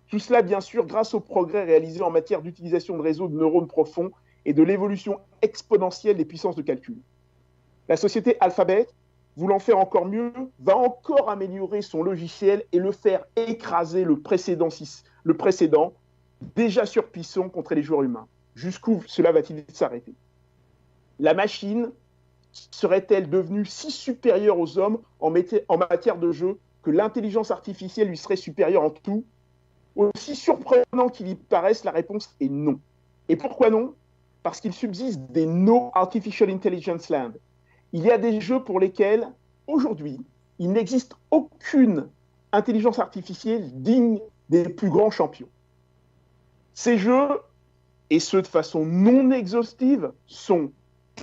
S5: Tout cela, bien sûr, grâce aux progrès réalisés en matière d'utilisation de réseaux de neurones profonds et de l'évolution exponentielle des puissances de calcul. La société Alphabet, voulant faire encore mieux, va encore améliorer son logiciel et le faire écraser le précédent déjà surpuissant contre les joueurs humains. Jusqu'où cela va-t-il s'arrêter? La machine serait-elle devenue si supérieure aux hommes en matière de jeu que l'intelligence artificielle lui serait supérieure en tout? Aussi surprenant qu'il y paraisse, la réponse est non. Et pourquoi non? Parce qu'il subsiste des No Artificial Intelligence Land. Il y a des jeux pour lesquels, aujourd'hui, il n'existe aucune intelligence artificielle digne des plus grands champions. Ces jeux, et ceux de façon non exhaustive, sont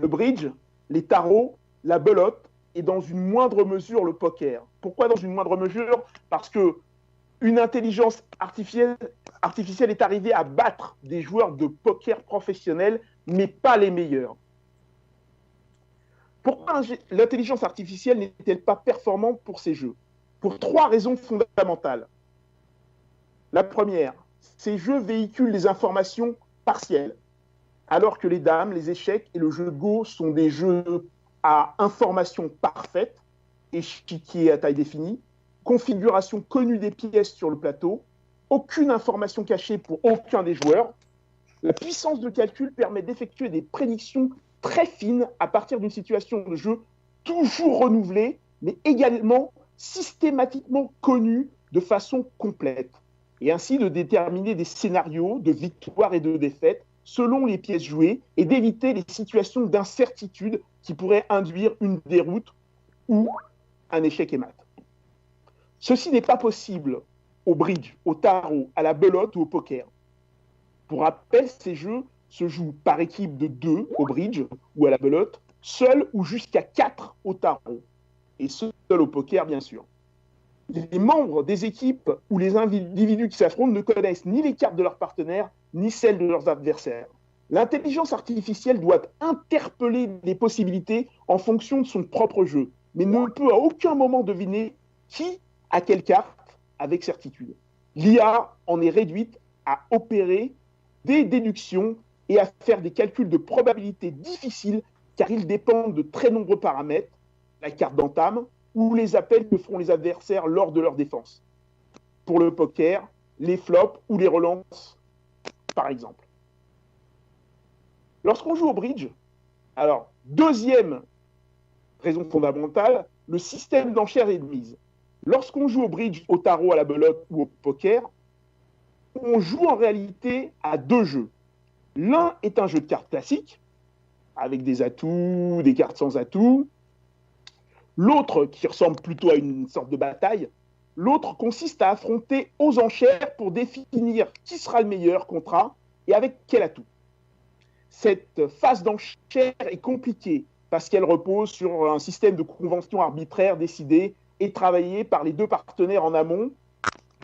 S5: le bridge, les tarots, la belote et dans une moindre mesure le poker. Pourquoi dans une moindre mesure? Parce que une intelligence artificielle est arrivée à battre des joueurs de poker professionnels, mais pas les meilleurs. Pourquoi l'intelligence artificielle n'est-elle pas performante pour ces jeux? Pour 3 raisons fondamentales. La première, ces jeux véhiculent des informations partielles, alors que les dames, les échecs et le jeu de Go sont des jeux à information parfaite, échiquier à taille définie, configuration connue des pièces sur le plateau, aucune information cachée pour aucun des joueurs. La puissance de calcul permet d'effectuer des prédictions très fines à partir d'une situation de jeu toujours renouvelée, mais également systématiquement connue de façon complète, et ainsi de déterminer des scénarios de victoire et de défaite selon les pièces jouées et d'éviter les situations d'incertitude qui pourraient induire une déroute ou un échec et mat. Ceci n'est pas possible au bridge, au tarot, à la belote ou au poker. Pour rappel, ces jeux se jouent par équipe de 2 au bridge ou à la belote, seul ou jusqu'à 4 au tarot, et seul au poker, bien sûr. Les membres des équipes ou les individus qui s'affrontent ne connaissent ni les cartes de leurs partenaires, ni celles de leurs adversaires. L'intelligence artificielle doit interpeller les possibilités en fonction de son propre jeu, mais ne peut à aucun moment deviner qui a quelle carte avec certitude. L'IA en est réduite à opérer des déductions et à faire des calculs de probabilité difficiles car ils dépendent de très nombreux paramètres, la carte d'entame ou les appels que feront les adversaires lors de leur défense. Pour le poker, les flops ou les relances, par exemple. Lorsqu'on joue au bridge, alors, deuxième raison fondamentale, le système d'enchères et de mise. Lorsqu'on joue au bridge, au tarot, à la belote ou au poker, on joue en réalité à 2 jeux. L'un est un jeu de cartes classique, avec des atouts, des cartes sans atouts. L'autre, qui ressemble plutôt à une sorte de bataille, l'autre consiste à affronter aux enchères pour définir qui sera le meilleur contrat et avec quel atout. Cette phase d'enchère est compliquée parce qu'elle repose sur un système de conventions arbitraires décidées et travaillées par les 2 partenaires en amont,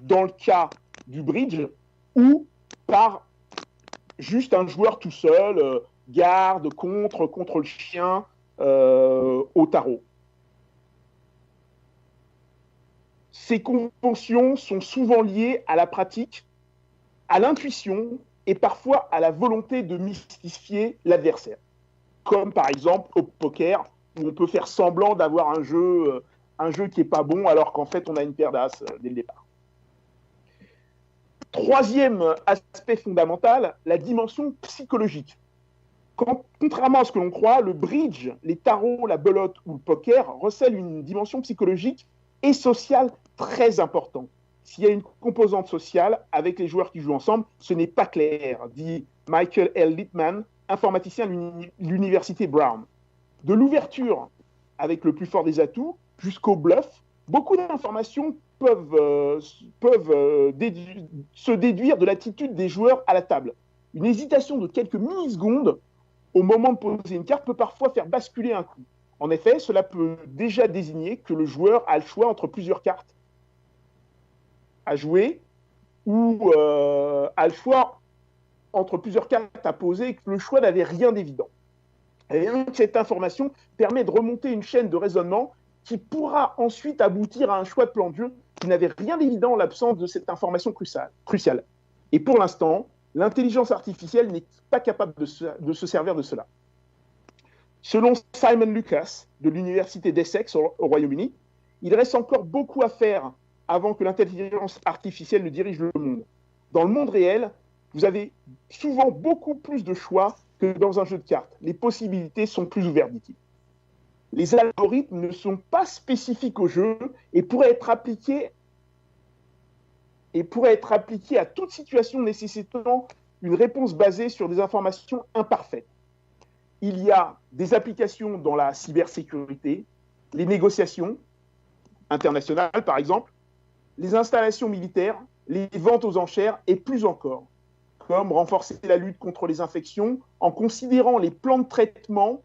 S5: dans le cas du bridge, ou par juste un joueur tout seul, garde, contre le chien, au tarot. Ces conventions sont souvent liées à la pratique, à l'intuition et parfois à la volonté de mystifier l'adversaire. Comme par exemple au poker, où on peut faire semblant d'avoir un jeu qui n'est pas bon alors qu'en fait on a une paire d'as dès le départ. Troisième aspect fondamental, la dimension psychologique. Contrairement à ce que l'on croit, le bridge, les tarots, la belote ou le poker recèlent une dimension psychologique et sociale très importante. S'il y a une composante sociale avec les joueurs qui jouent ensemble, ce n'est pas clair, dit Michael L. Littman, informaticien à l'université Brown. De l'ouverture avec le plus fort des atouts jusqu'au bluff, beaucoup d'informations peuvent se déduire de l'attitude des joueurs à la table. Une hésitation de quelques millisecondes au moment de poser une carte peut parfois faire basculer un coup. En effet, cela peut déjà désigner que le joueur a le choix entre plusieurs cartes à jouer ou a le choix entre plusieurs cartes à poser et que le choix n'avait rien d'évident. Et donc, cette information permet de remonter une chaîne de raisonnement qui pourra ensuite aboutir à un choix de plan de jeu qui n'avait rien d'évident en l'absence de cette information cruciale. Et pour l'instant, l'intelligence artificielle n'est pas capable de se servir de cela. Selon Simon Lucas, de l'université d'Essex au Royaume-Uni, il reste encore beaucoup à faire avant que l'intelligence artificielle ne dirige le monde. Dans le monde réel, vous avez souvent beaucoup plus de choix que dans un jeu de cartes. Les possibilités sont plus ouvertes, dit-il. Les algorithmes ne sont pas spécifiques au jeu et pourraient être appliqués à toute situation nécessitant une réponse basée sur des informations imparfaites. Il y a des applications dans la cybersécurité, les négociations internationales par exemple, les installations militaires, les ventes aux enchères et plus encore, comme renforcer la lutte contre les infections en considérant les plans de traitement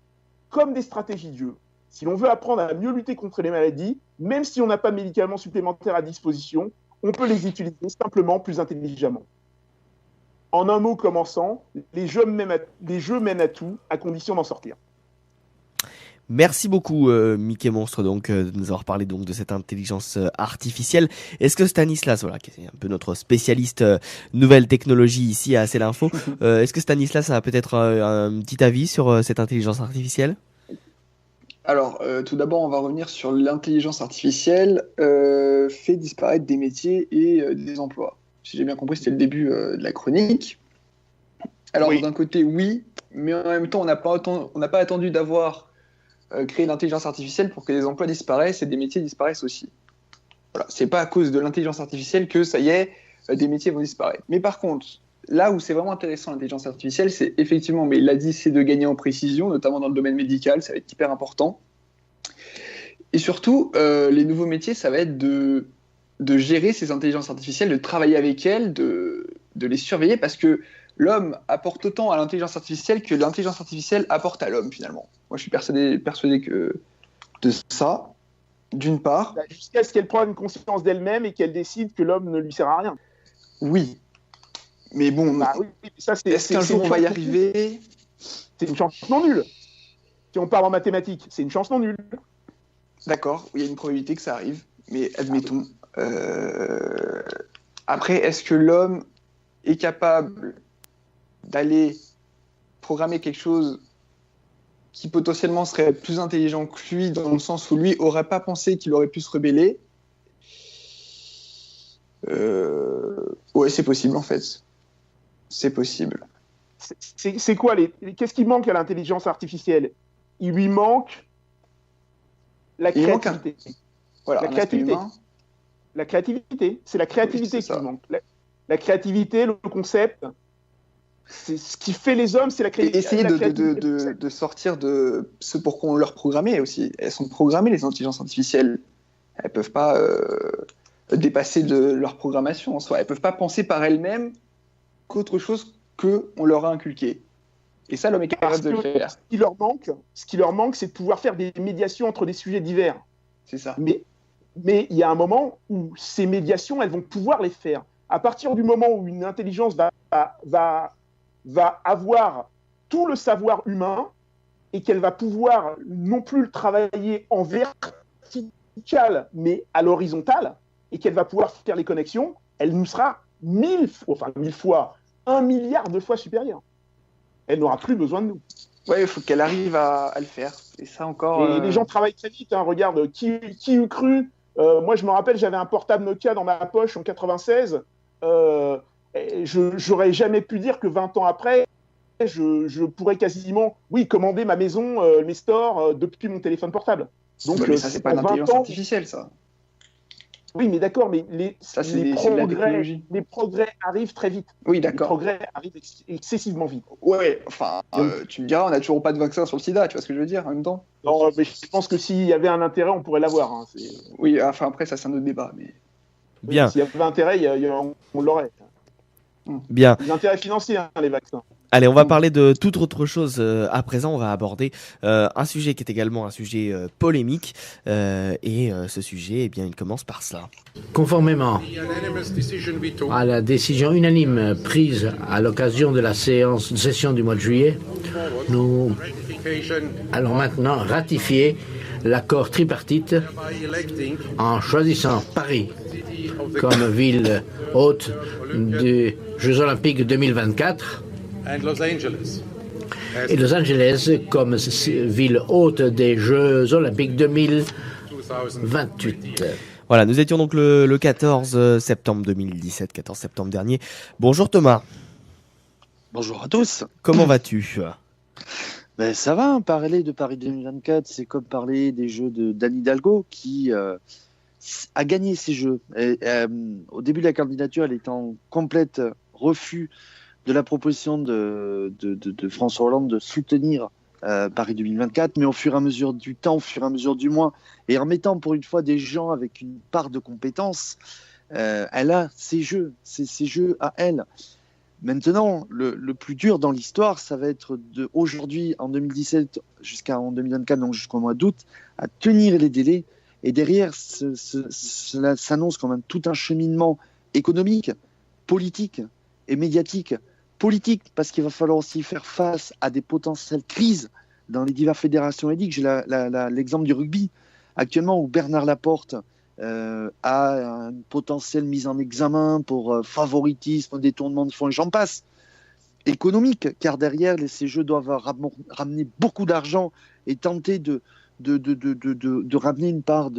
S5: comme des stratégies de jeu. Si l'on veut apprendre à mieux lutter contre les maladies, même si on n'a pas de médicaments supplémentaires à disposition, on peut les utiliser simplement plus intelligemment. En un mot commençant, les jeux mènent à tout, à condition d'en sortir.
S2: Merci beaucoup Mickey Monstre donc de nous avoir parlé donc de cette intelligence artificielle. Est-ce que Stanislas, voilà, qui est un peu notre spécialiste nouvelle technologie ici à C'est l'Info, est-ce que Stanislas a peut-être un petit avis sur cette intelligence artificielle?
S6: Alors, tout d'abord, on va revenir sur l'intelligence artificielle fait disparaître des métiers et des emplois. Si j'ai bien compris, c'était le début de la chronique. Alors, oui. D'un côté, oui, mais en même temps, on n'a pas attendu d'avoir créé l'intelligence artificielle pour que les emplois disparaissent et des métiers disparaissent aussi. Voilà, c'est pas à cause de l'intelligence artificielle que, ça y est, des métiers vont disparaître. Mais par contre, là où c'est vraiment intéressant l'intelligence artificielle, c'est effectivement, mais il l'a dit, c'est de gagner en précision, notamment dans le domaine médical, ça va être hyper important. Et surtout, les nouveaux métiers, ça va être de gérer ces intelligences artificielles, de travailler avec elles, de les surveiller, parce que l'homme apporte autant à l'intelligence artificielle que l'intelligence artificielle apporte à l'homme, finalement. Moi, je suis persuadé de ça, d'une part.
S5: Jusqu'à ce qu'elle prenne conscience d'elle-même et qu'elle décide que l'homme ne lui sert à rien.
S6: Oui. Mais bon,
S5: oui, ça,
S6: est-ce qu'un jour on va y arriver?
S5: C'est une chance non nulle. Si on parle en mathématiques, c'est une chance non nulle.
S6: D'accord, il y a une probabilité que ça arrive, mais admettons. Après, est-ce que l'homme est capable d'aller programmer quelque chose qui potentiellement serait plus intelligent que lui, dans le sens où lui n'aurait pas pensé qu'il aurait pu se rebeller? Ouais, c'est possible en fait. C'est possible.
S5: C'est quoi qu'est-ce qui manque à l'intelligence artificielle? Il lui manque la créativité.
S6: Voilà,
S5: la créativité. La créativité. C'est la créativité qui lui manque. La créativité, le concept, c'est ce qui fait les hommes, c'est la créativité.
S6: Et essayer de sortir de ce pour qu'on leur programmait aussi. Elles sont programmées, les intelligences artificielles. Elles ne peuvent pas dépasser de leur programmation en soi. Elles ne peuvent pas penser par elles-mêmes qu'autre chose qu'on leur a inculqué. Et ça, l'homme est capable de le faire.
S5: Ce qui leur manque, c'est de pouvoir faire des médiations entre des sujets divers.
S6: C'est ça.
S5: Mais il y a un moment où ces médiations, elles vont pouvoir les faire. À partir du moment où une intelligence va avoir tout le savoir humain et qu'elle va pouvoir non plus le travailler en vertical, mais à l'horizontale, et qu'elle va pouvoir faire les connexions, elle nous sera 1 milliard de fois supérieure. Elle n'aura plus besoin de nous.
S6: Ouais, il faut qu'elle arrive à le faire. Et ça encore.
S5: Et les gens travaillent très vite. Hein. Regarde, qui eût cru moi, je me rappelle, j'avais un portable Nokia dans ma poche en 96. J'aurais jamais pu dire que 20 ans après, je pourrais quasiment, commander ma maison, mes stores, depuis mon téléphone portable.
S6: Donc, mais ça, c'est pas l'intelligence artificielle, ça.
S5: Oui, mais d'accord, mais les progrès arrivent très vite.
S6: Oui, d'accord.
S5: Les progrès arrivent excessivement vite.
S6: Ouais, enfin, tu me diras, on n'a toujours pas de vaccin sur le sida, tu vois ce que je veux dire, en même temps?
S5: Non, mais je pense que s'il y avait un intérêt, on pourrait l'avoir. Hein.
S6: Oui, enfin, après, ça, c'est un autre débat. Mais...
S2: Bien.
S5: S'il y avait intérêt, on l'aurait.
S2: Bien.
S5: Des intérêts financiers, hein, les vaccins.
S2: Allez, on va parler de toute autre chose à présent. On va aborder un sujet qui est également un sujet polémique. Et ce sujet, eh bien, il commence par cela.
S10: Conformément à la décision unanime prise à l'occasion de la session du mois de juillet, nous allons maintenant ratifier l'accord tripartite en choisissant Paris comme ville hôte des Jeux Olympiques 2024 et Los Angeles comme ville hôte des Jeux Olympiques 2028.
S2: Voilà, nous étions donc le 14 septembre 2017, 14 septembre dernier. Bonjour Thomas.
S7: Bonjour à tous.
S2: Comment vas-tu ?
S7: Ben, ça va, parler de Paris 2024, c'est comme parler des jeux d'Anne Hidalgo qui a gagné ces jeux. Au début de la candidature, elle était en complète refus de la proposition de François Hollande de soutenir Paris 2024, mais au fur et à mesure du temps, au fur et à mesure du mois, et en mettant pour une fois des gens avec une part de compétence, elle a ses jeux, ses jeux à elle. Maintenant, le plus dur dans l'histoire, ça va être aujourd'hui, en 2017 jusqu'en 2024, donc jusqu'au mois d'août, à tenir les délais. Et derrière, cela s'annonce quand même tout un cheminement économique, politique et médiatique. Politique, parce qu'il va falloir aussi faire face à des potentielles crises dans les diverses fédérations et ligues. J'ai l'exemple du rugby, actuellement, où Bernard Laporte a une potentielle mise en examen pour favoritisme, détournement de fonds et j'en passe. Économique, car derrière, ces jeux doivent ramener beaucoup d'argent et tenter de ramener une part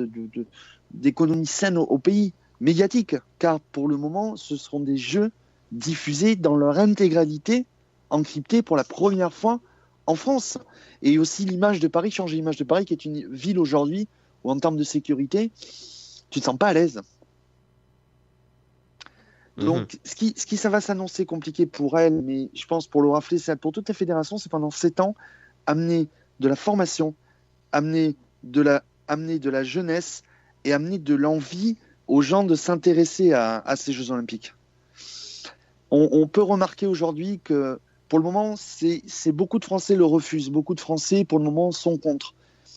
S7: d'économie saine au pays. Médiatique, car pour le moment, ce seront des jeux diffusés dans leur intégralité, encryptés pour la première fois en France. Et aussi l'image de Paris, changer l'image de Paris, qui est une ville aujourd'hui où en termes de sécurité, tu ne te sens pas à l'aise. Donc, ce qui ça va s'annoncer compliqué pour elle, mais je pense pour le rafler, c'est pour toute la fédération, c'est pendant 7 ans, amener de la formation, amener de la jeunesse et amener de l'envie aux gens de s'intéresser à ces Jeux Olympiques. On peut remarquer aujourd'hui que, pour le moment, c'est beaucoup de Français le refusent, beaucoup de Français, pour le moment, sont contre.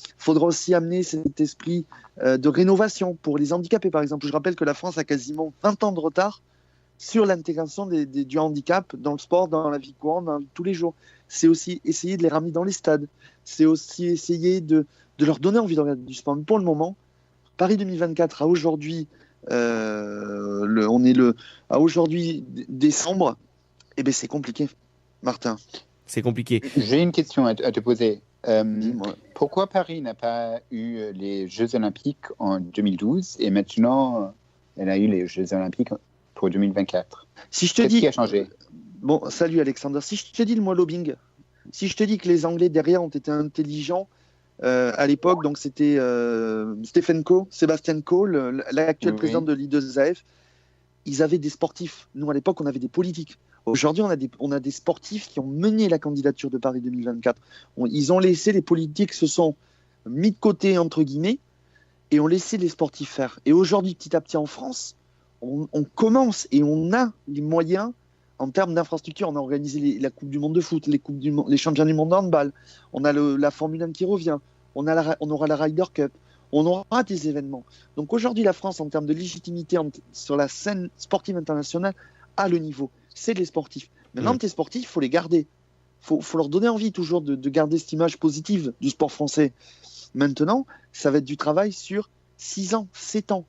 S7: Il faudra aussi amener cet esprit de rénovation pour les handicapés, par exemple. Je rappelle que la France a quasiment 20 ans de retard sur l'intégration du handicap dans le sport, dans la vie courante, dans tous les jours. C'est aussi essayer de les ramener dans les stades. C'est aussi essayer de leur donner envie de regarder du sport. Mais pour le moment, Paris 2024, à aujourd'hui, à aujourd'hui décembre, eh ben c'est compliqué, Martin.
S2: C'est compliqué.
S4: J'ai une question à te poser. Pourquoi Paris n'a pas eu les Jeux Olympiques en 2012 et maintenant elle a eu les Jeux Olympiques pour 2024?
S7: Si je te
S4: Qu'est-ce qui a changé?
S7: Bon, salut Alexander. Si je te dis le mot lobbying, si je te dis que les Anglais derrière ont été intelligents à l'époque, donc c'était Sébastien Coe, l'actuel président de l'I2AF, ils avaient des sportifs. Nous à l'époque on avait des politiques. Aujourd'hui, on a des sportifs qui ont mené la candidature de Paris 2024. Ils ont laissé, les politiques se sont mis de côté, entre guillemets, et ont laissé les sportifs faire. Et aujourd'hui, petit à petit en France, on commence et on a les moyens en termes d'infrastructure. On a organisé la Coupe du Monde de foot, les championnats du monde de handball. On a la Formule 1 qui revient. On aura la Ryder Cup. On aura des événements. Donc aujourd'hui, la France, en termes de légitimité sur la scène sportive internationale, a le niveau. C'est les sportifs. Maintenant, tes sportifs, il faut les garder. Il faut leur donner envie toujours de garder cette image positive du sport français. Maintenant, ça va être du travail sur 6 ans, 7 ans.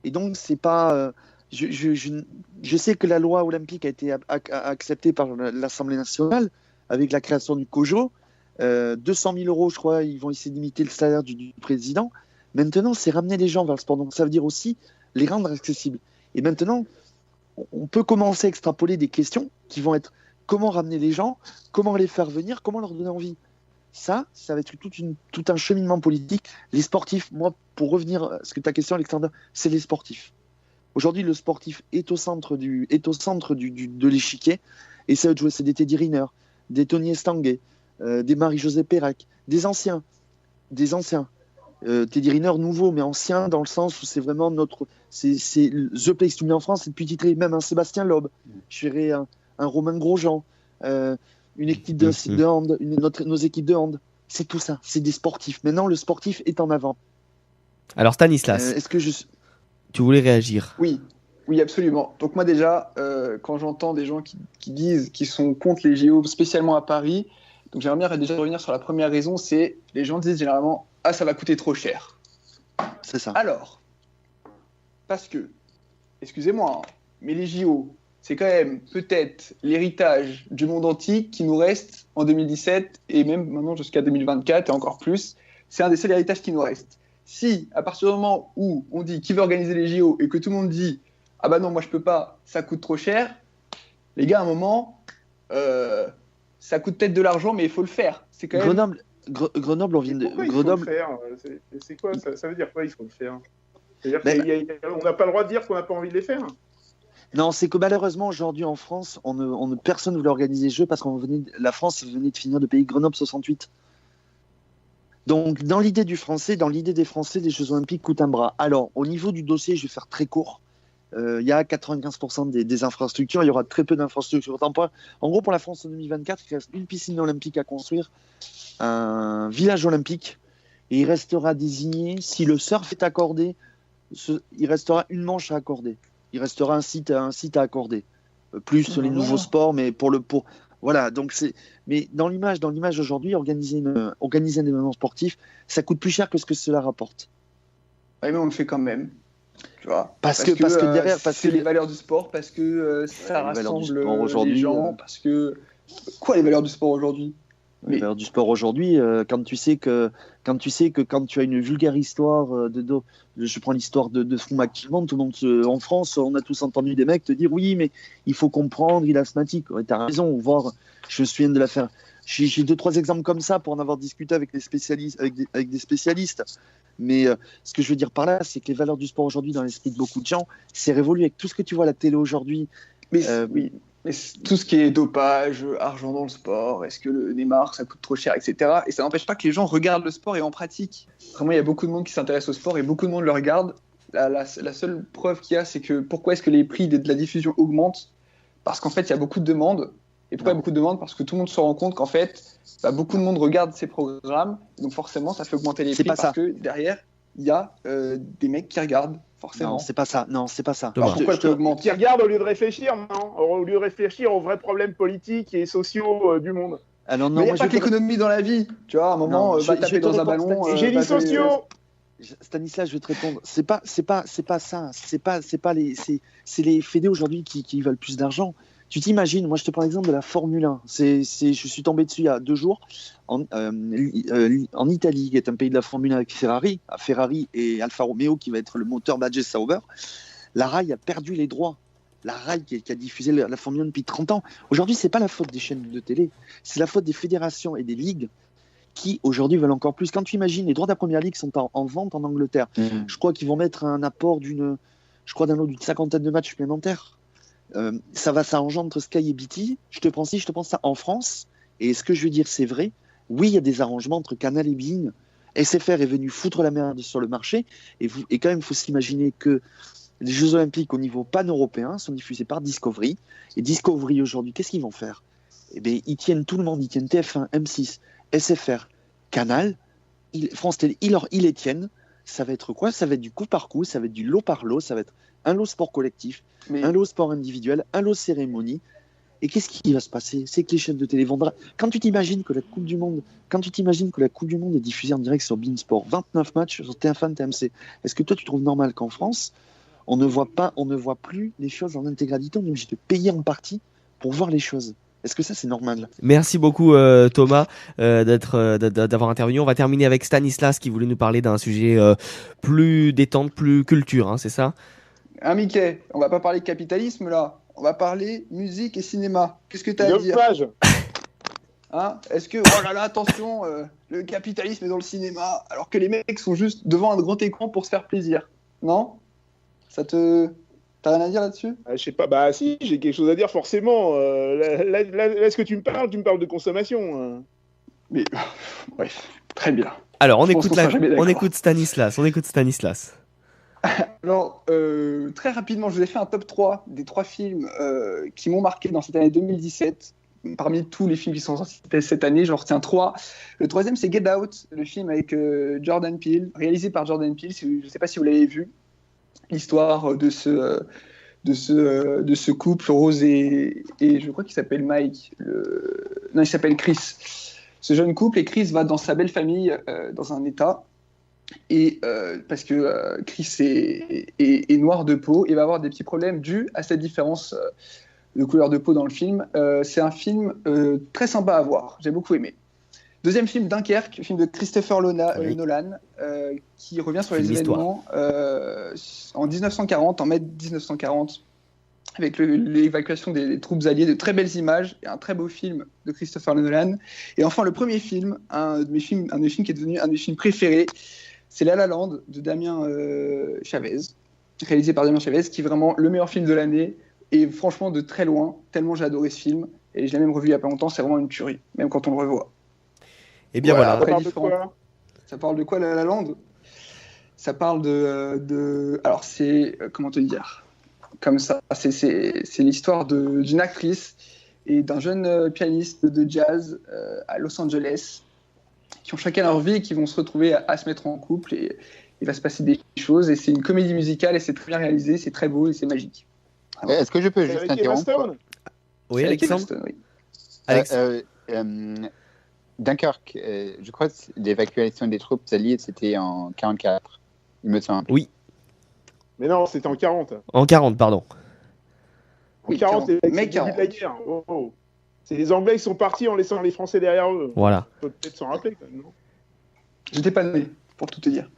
S7: Et donc, c'est pas... je sais que la loi olympique a été acceptée par l'Assemblée nationale avec la création du COJO. 200 000 euros, je crois, ils vont essayer d'imiter le salaire du président. Maintenant, c'est ramener les gens vers le sport. Donc, ça veut dire aussi les rendre accessibles. Et maintenant... on peut commencer à extrapoler des questions qui vont être comment ramener les gens, comment les faire venir, comment leur donner envie. Ça va être tout un cheminement politique. Les sportifs, moi, pour revenir à ce que ta question, Alexander, c'est les sportifs. Aujourd'hui, le sportif est au centre de l'échiquier et ça va jouer, c'est des Teddy Riner, des Tony Estanguet, des Marie-Josée Perrac, des anciens. Teddy Riner nouveau mais ancien dans le sens où c'est vraiment c'est the place to be en France, c'est depuis titré même un Sébastien Loeb, je dirais un Romain Grosjean,
S6: une équipe de hand, nos équipes de hand. C'est tout ça, c'est des sportifs. Maintenant, le sportif est en avant.
S2: Alors Stanislas, tu voulais réagir?
S6: Oui, absolument. Donc moi déjà, quand j'entends des gens qui disent qu'ils sont contre les JO, spécialement à Paris, donc j'aimerais bien déjà revenir sur la première raison, c'est les gens disent généralement « Ah, ça va coûter trop cher ».
S7: C'est ça.
S6: Alors, parce que, excusez-moi, hein, mais les JO, c'est quand même peut-être l'héritage du monde antique qui nous reste en 2017 et même maintenant jusqu'à 2024 et encore plus. C'est un des seuls héritages qui nous reste. Si, à partir du moment où on dit qui veut organiser les JO et que tout le monde dit « Ah bah non, moi je peux pas, ça coûte trop cher », les gars, à un moment, ça coûte peut-être de l'argent, mais il faut le faire. C'est quand même...
S7: Grenoble, on vient de...
S5: Grenoble... Il faut le faire c'est quoi ça veut dire quoi, il faut le faire? C'est-à-dire qu'on n'a pas le droit de dire qu'on n'a pas envie de les faire?
S7: Non, c'est que malheureusement, aujourd'hui en France, personne ne voulait organiser les Jeux parce que la France venait de finir de payer Grenoble 68. Donc, dans l'idée des Français, les Jeux Olympiques coûtent un bras. Alors, au niveau du dossier, je vais faire très court. Il y a 95% des infrastructures, il y aura très peu d'infrastructures. En gros, pour la France en 2024, il reste une piscine olympique à construire, un village olympique, et il restera désigné, si le surf est accordé, il restera une manche à accorder. Il restera un site à accorder. Plus les nouveaux sports, mais voilà. Donc mais dans l'image aujourd'hui, organiser un événement sportif, ça coûte plus cher que ce que cela rapporte.
S6: Oui, mais on le fait quand même. Tu vois,
S7: parce que derrière,
S6: c'est les valeurs du sport, parce que ça rassemble les gens, parce que quoi les valeurs du sport aujourd'hui?
S7: Les valeurs du sport aujourd'hui, quand tu sais que quand tu as une vulgaire histoire je prends l'histoire de Front McKillman, tout le monde en France, on a tous entendu des mecs te dire oui, mais il faut comprendre, il est asthmatique. Ouais, t'as raison, voir, je me souviens de l'affaire. J'ai 2-3 exemples comme ça pour en avoir discuté avec des spécialistes, avec des spécialistes. Mais ce que je veux dire par là, c'est que les valeurs du sport aujourd'hui, dans l'esprit de beaucoup de gens, c'est révolu avec tout ce que tu vois à la télé aujourd'hui.
S6: Mais tout ce qui est dopage, argent dans le sport, est-ce que le Neymar, ça coûte trop cher, etc. Et ça n'empêche pas que les gens regardent le sport et en pratiquent. Vraiment, il y a beaucoup de monde qui s'intéresse au sport et beaucoup de monde le regarde. La seule preuve qu'il y a, c'est que pourquoi est-ce que les prix de la diffusion augmentent? Parce qu'en fait, il y a beaucoup de demandes. Et pourquoi il y a beaucoup de demandes? Parce que tout le monde se rend compte qu'en fait, beaucoup de monde regarde ces programmes. Donc forcément, ça fait augmenter les prix parce que derrière, il y a des mecs qui regardent. Forcément.
S7: Non, c'est pas ça.
S6: Alors pourquoi tu augmentes?
S5: Qui regardent au lieu de réfléchir, non? Au lieu de réfléchir aux vrais problèmes politiques et sociaux du monde.
S7: Alors
S6: non, mais il n'y a pas que l'économie dans la vie. Tu vois, à un moment, va taper dans un ballon.
S5: J'ai dit sociaux.
S7: Stanislas, je vais te répondre. C'est pas ça. C'est les fédés aujourd'hui qui veulent plus d'argent. Tu t'imagines, moi je te prends l'exemple de la Formule 1. Je suis tombé dessus il y a 2 jours en Italie, qui est un pays de la Formule 1 avec Ferrari et Alfa Romeo, qui va être le moteur Badge Sauber. La RAI a perdu les droits. La RAI qui a diffusé la Formule 1 depuis 30 ans. Aujourd'hui, c'est pas la faute des chaînes de télé, c'est la faute des fédérations et des ligues qui aujourd'hui veulent encore plus. Quand tu imagines, les droits de la première ligue sont en vente en Angleterre. Je crois qu'ils vont mettre un apport d'une cinquantaine de matchs supplémentaires. Ça engendre entre Sky et BT. Je te prends ça en France. Et ce que je veux dire, c'est vrai. Oui, il y a des arrangements entre Canal et beIN. SFR est venu foutre la merde sur le marché. Et quand même, il faut s'imaginer que les Jeux Olympiques au niveau pan-européen sont diffusés par Discovery. Et Discovery, aujourd'hui, qu'est-ce qu'ils vont faire? Eh bien, ils tiennent tout le monde. Ils tiennent TF1, M6, SFR, Canal, France Télé. Ils les tiennent. Ça va être quoi? Ça va être du coup par coup. Ça va être du lot par lot. Ça va être un lot sport collectif, un lot sport individuel, un lot cérémonie. Et qu'est-ce qui va se passer? C'est que les chaînes de télé vont... Quand tu t'imagines que la Coupe du Monde est diffusée en direct sur beIN Sport, 29 matchs sur TF1, TMC, est-ce que toi tu trouves normal qu'en France, on ne voit plus les choses en intégralité? On est obligé de payer en partie pour voir les choses. Est-ce que ça c'est normal?
S2: Merci beaucoup Thomas d'avoir intervenu. On va terminer avec Stanislas qui voulait nous parler d'un sujet plus détente, plus culture, hein, c'est ça?
S6: Mickey, on va pas parler de capitalisme là, on va parler musique et cinéma. Qu'est-ce que tu as à dire? Est-ce que, oh là là, attention, le capitalisme est dans le cinéma, alors que les mecs sont juste devant un grand écran pour se faire plaisir? Non? T'as rien à dire là-dessus?
S5: Je sais pas, bah si, j'ai quelque chose à dire forcément. Là, est-ce que tu me parles de consommation?
S6: Mais, bref, très bien.
S2: Alors, on écoute Stanislas.
S6: Alors, très rapidement, je vous ai fait un top 3 des 3 films qui m'ont marqué dans cette année 2017. parmi tous les films qui sont sortis cette année, j'en retiens 3. Le troisième, c'est Get Out, le film avec Jordan Peele, réalisé par Jordan Peele. Je ne sais pas si vous l'avez vu. L'histoire de ce couple, Rose et je crois qu'il s'appelle Mike. Non, il s'appelle Chris. Ce jeune couple, et Chris va dans sa belle famille dans un état. Et parce que Chris est noir de peau, il va avoir des petits problèmes dus à cette différence de couleur de peau dans le film. C'est un film très sympa à voir, j'ai beaucoup aimé. Deuxième film, Dunkerque, film de Christopher Nolan, qui revient sur les événements en 1940, en mai 1940, avec l'évacuation des troupes alliées, de très belles images et un très beau film de Christopher Nolan. Et enfin, le premier film, un de mes films qui est devenu un de mes films préférés, c'est La La Land de Damien Chavez, réalisé par Damien Chavez, qui est vraiment le meilleur film de l'année, et franchement de très loin, tellement j'ai adoré ce film, et je l'ai même revu il n'y a pas longtemps, c'est vraiment une tuerie, même quand on le revoit.
S2: Et bien voilà.
S6: Ça parle de quoi La La Land ? Ça parle alors c'est, comment te dire ? Comme ça, c'est l'histoire d'une actrice et d'un jeune pianiste de jazz à Los Angeles, qui ont chacun leur vie et qui vont se retrouver à se mettre en couple, et il va se passer des choses, et c'est une comédie musicale, et c'est très bien réalisé, c'est très beau et c'est magique.
S4: Est-ce que je peux juste interrompre ?
S2: Oui, Alexandre.
S4: Dunkerque, je crois que l'évacuation des troupes alliées, c'était en 44, il me semble.
S2: Oui.
S5: Mais non, c'était en 40.
S2: En 40, pardon.
S5: En 40, c'est le début de la guerre. Oh. C'est les Anglais qui sont partis en laissant les Français derrière eux.
S2: Voilà.
S5: Il faut peut-être s'en rappeler, quand même, non ?
S6: J'étais pas né, pour tout te dire.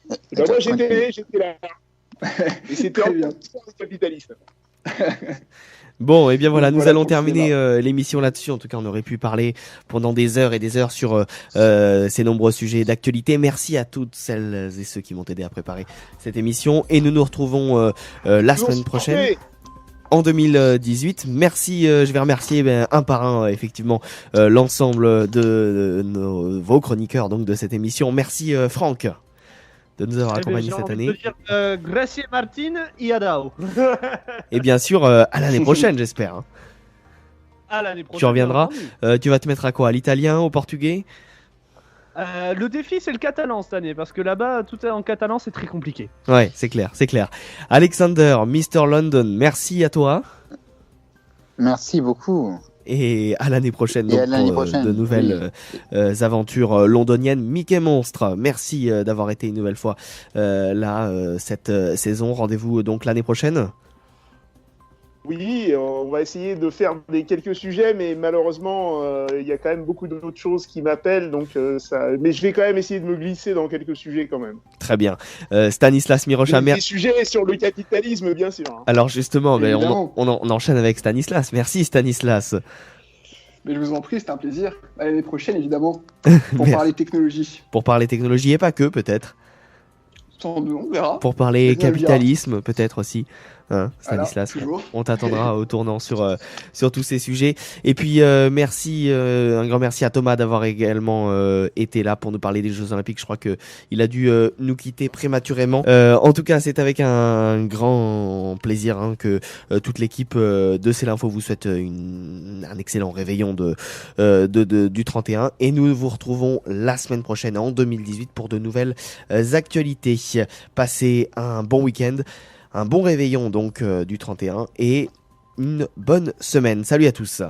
S5: Moi, j'étais né, j'étais là. Et c'était en bien capitaliste.
S2: Bon, et bien voilà, nous allons terminer l'émission là-dessus. En tout cas, on aurait pu parler pendant des heures et des heures sur ces nombreux sujets d'actualité. Merci à toutes celles et ceux qui m'ont aidé à préparer cette émission. Et nous nous retrouvons la semaine prochaine. En 2018, merci. Je vais remercier un par un effectivement l'ensemble de vos chroniqueurs donc de cette émission. Merci Franck de nous avoir accompagnés cette année.
S3: Grazie Martine et Adao.
S2: Et bien sûr à l'année prochaine, j'espère.
S3: À l'année prochaine.
S2: Tu reviendras. Tu vas te mettre à quoi ? À l'italien, au portugais ?
S3: Le défi, c'est le catalan cette année, parce que là-bas, tout est en catalan, c'est très compliqué.
S2: Ouais, c'est clair, c'est clair. Alexander, Mr. London, merci à toi.
S4: Merci beaucoup.
S2: Et à l'année prochaine, donc, pour de nouvelles aventures londoniennes. Mickey Monstre, merci d'avoir été une nouvelle fois là cette saison. Rendez-vous donc l'année prochaine.
S5: Oui, on va essayer de faire quelques sujets, mais malheureusement, il y a quand même beaucoup d'autres choses qui m'appellent, donc mais je vais quand même essayer de me glisser dans quelques sujets quand même.
S2: Très bien. Stanislas Mirocha,
S5: des sujets sur le capitalisme, bien sûr.
S2: Alors justement, on enchaîne avec Stanislas. Merci Stanislas.
S6: Mais je vous en prie, c'était un plaisir. À l'année prochaine, évidemment, pour parler technologie.
S2: Pour parler technologie et pas que, peut-être.
S6: On verra.
S2: Pour parler capitalisme, peut-être aussi. Hein, Stanislas,
S6: voilà,
S2: on t'attendra au tournant sur tous ces sujets. Et puis merci, un grand merci à Thomas d'avoir également été là pour nous parler des Jeux Olympiques. Je crois que il a dû nous quitter prématurément. En tout cas, c'est avec un grand plaisir que toute l'équipe de C'est l'Info vous souhaite un excellent réveillon du 31. Et nous vous retrouvons la semaine prochaine en 2018 pour de nouvelles actualités. Passez un bon week-end. Un bon réveillon donc du 31 et une bonne semaine. Salut à tous.